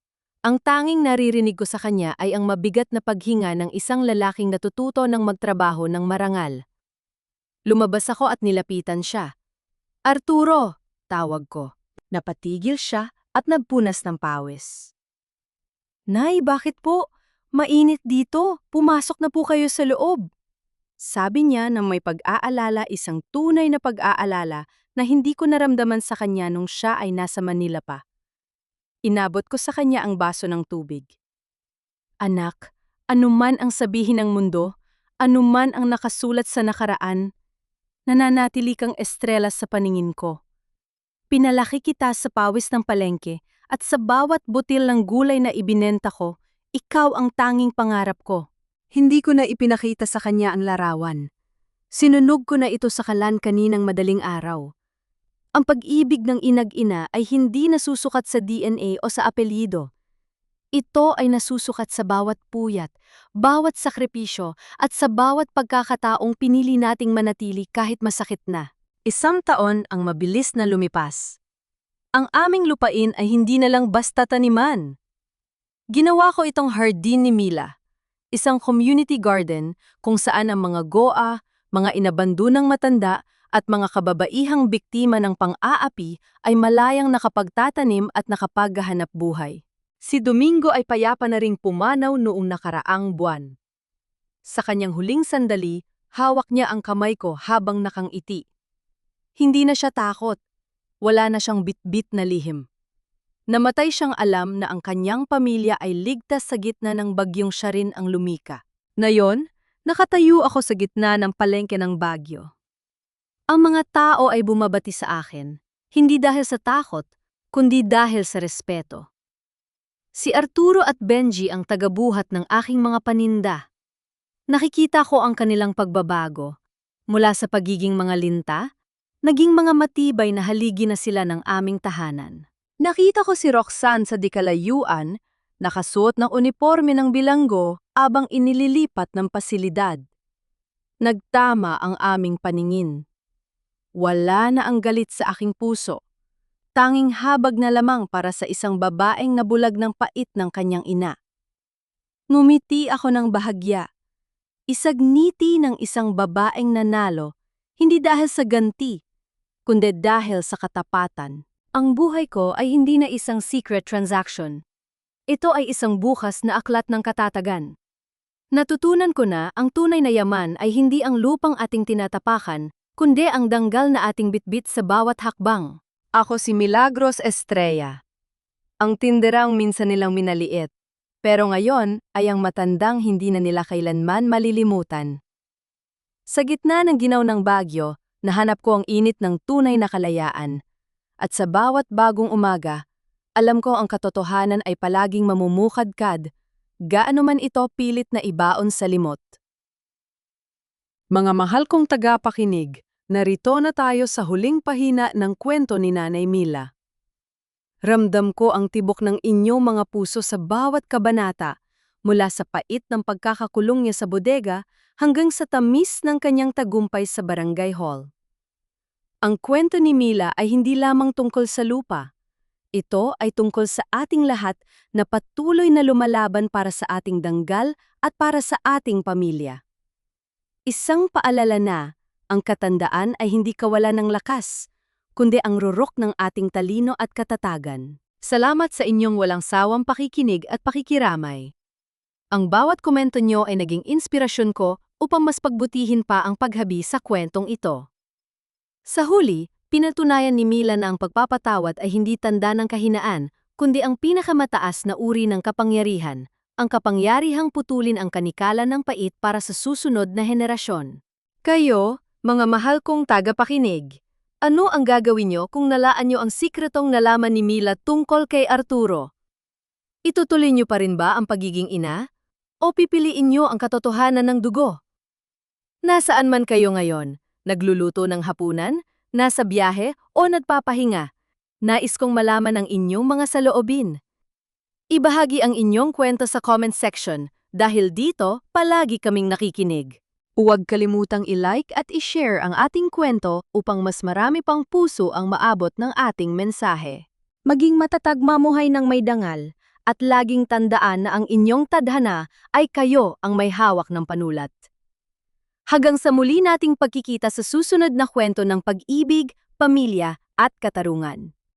Ang tanging naririnig ko sa kanya ay ang mabigat na paghinga ng isang lalaking natututo ng magtrabaho ng marangal. Lumabas ako at nilapitan siya. "Arturo!" tawag ko. Napatigil siya at nagpunas ng pawis. "Nay, bakit po? Mainit dito. Pumasok na po kayo sa loob." Sabi niya na may pag-aalala, isang tunay na pag-aalala na hindi ko naramdaman sa kanya nung siya ay nasa Manila pa. Inabot ko sa kanya ang baso ng tubig. "Anak, anuman ang sabihin ng mundo, anuman ang nakasulat sa nakaraan, nananatili kang estrela sa paningin ko. Pinalaki kita sa pawis ng palengke at sa bawat butil ng gulay na ibinenta ko, ikaw ang tanging pangarap ko." Hindi ko na ipinakita sa kanya ang larawan. Sinunog ko na ito sa kalan kaninang madaling araw. Ang pag-ibig ng inag-ina ay hindi nasusukat sa DNA o sa apelyido. Ito ay nasusukat sa bawat puyat, bawat sakripisyo at sa bawat pagkakataong pinili nating manatili kahit masakit na. 1 taon ang mabilis na lumipas. Ang aming lupain ay hindi na lang basta taniman. Ginawa ko itong hardin ni Mila, isang community garden kung saan ang mga goa, mga inabandunang matanda at mga kababaihang biktima ng pang-aapi ay malayang nakapagtatanim at nakapaghahanap buhay. Si Domingo ay payapa na ring pumanaw noong nakaraang buwan. Sa kanyang huling sandali, hawak niya ang kamay ko habang nakangiti. Hindi na siya takot. Wala na siyang bitbit na lihim. Namatay siyang alam na ang kanyang pamilya ay ligtas sa gitna ng bagyong siya rin ang lumika. Ngayon, nakatayo ako sa gitna ng palengke ng Baguio. Ang mga tao ay bumabati sa akin, hindi dahil sa takot, kundi dahil sa respeto. Si Arturo at Benji ang tagabuhat ng aking mga paninda. Nakikita ko ang kanilang pagbabago. Mula sa pagiging mga linta, naging mga matibay na haligi na sila ng aming tahanan. Nakita ko si Roxanne sa dikalayuan, nakasuot ng uniforme ng bilanggo abang inililipat ng pasilidad. Nagtama ang aming paningin. Wala na ang galit sa aking puso. Tanging habag na lamang para sa isang babaeng nabulag ng pait ng kanyang ina. Ngumiti ako ng bahagya. Isagniti ng isang babaeng nanalo, hindi dahil sa ganti, kundi dahil sa katapatan. Ang buhay ko ay hindi na isang secret transaction. Ito ay isang bukas na aklat ng katatagan. Natutunan ko na ang tunay na yaman ay hindi ang lupang ating tinatapakan, kundi ang danggal na ating bitbit sa bawat hakbang. Ako si Milagros Estrella. Ang tinderang minsan nilang minaliit, pero ngayon ay ang matandang hindi na nila kailanman malilimutan. Sa gitna ng ginaw ng bagyo, nahanap ko ang init ng tunay na kalayaan. At sa bawat bagong umaga, alam ko ang katotohanan ay palaging mamumukadkad, gaano man ito pilit na ibaon sa limot. Mga mahal kong tagapakinig, narito na tayo sa huling pahina ng kwento ni Nanay Mila. Ramdam ko ang tibok ng inyong mga puso sa bawat kabanata, mula sa pait ng pagkakakulong niya sa bodega hanggang sa tamis ng kanyang tagumpay sa barangay hall. Ang kwento ni Mila ay hindi lamang tungkol sa lupa. Ito ay tungkol sa ating lahat na patuloy na lumalaban para sa ating danggal at para sa ating pamilya. Isang paalala na, ang katandaan ay hindi kawalan ng lakas, kundi ang rurok ng ating talino at katatagan. Salamat sa inyong walang sawang pakikinig at pakikiramay. Ang bawat komento nyo ay naging inspirasyon ko upang mas pagbutihin pa ang paghabi sa kwentong ito. Sa huli, pinatunayan ni Mila na ang pagpapatawad ay hindi tanda ng kahinaan, kundi ang pinakamataas na uri ng kapangyarihan, ang kapangyarihang putulin ang kanikalan ng pait para sa susunod na henerasyon. Kayo, mga mahal kong tagapakinig, ano ang gagawin nyo kung nalaan nyo ang sikretong nalaman ni Mila tungkol kay Arturo? Itutuloy nyo pa rin ba ang pagiging ina? O pipiliin nyo ang katotohanan ng dugo? Nasaan man kayo ngayon? Nagluluto ng hapunan? Nasa biyahe o nagpapahinga? Nais kong malaman ang inyong mga saloobin. Ibahagi ang inyong kwento sa comment section dahil dito palagi kaming nakikinig. Huwag kalimutang i-like at i-share ang ating kwento upang mas marami pang puso ang maabot ng ating mensahe. Maging matatag mamuhay ng may dangal at laging tandaan na ang inyong tadhana ay kayo ang may hawak ng panulat. Hanggang sa muli nating pagkikita sa susunod na kwento ng pag-ibig, pamilya at katarungan.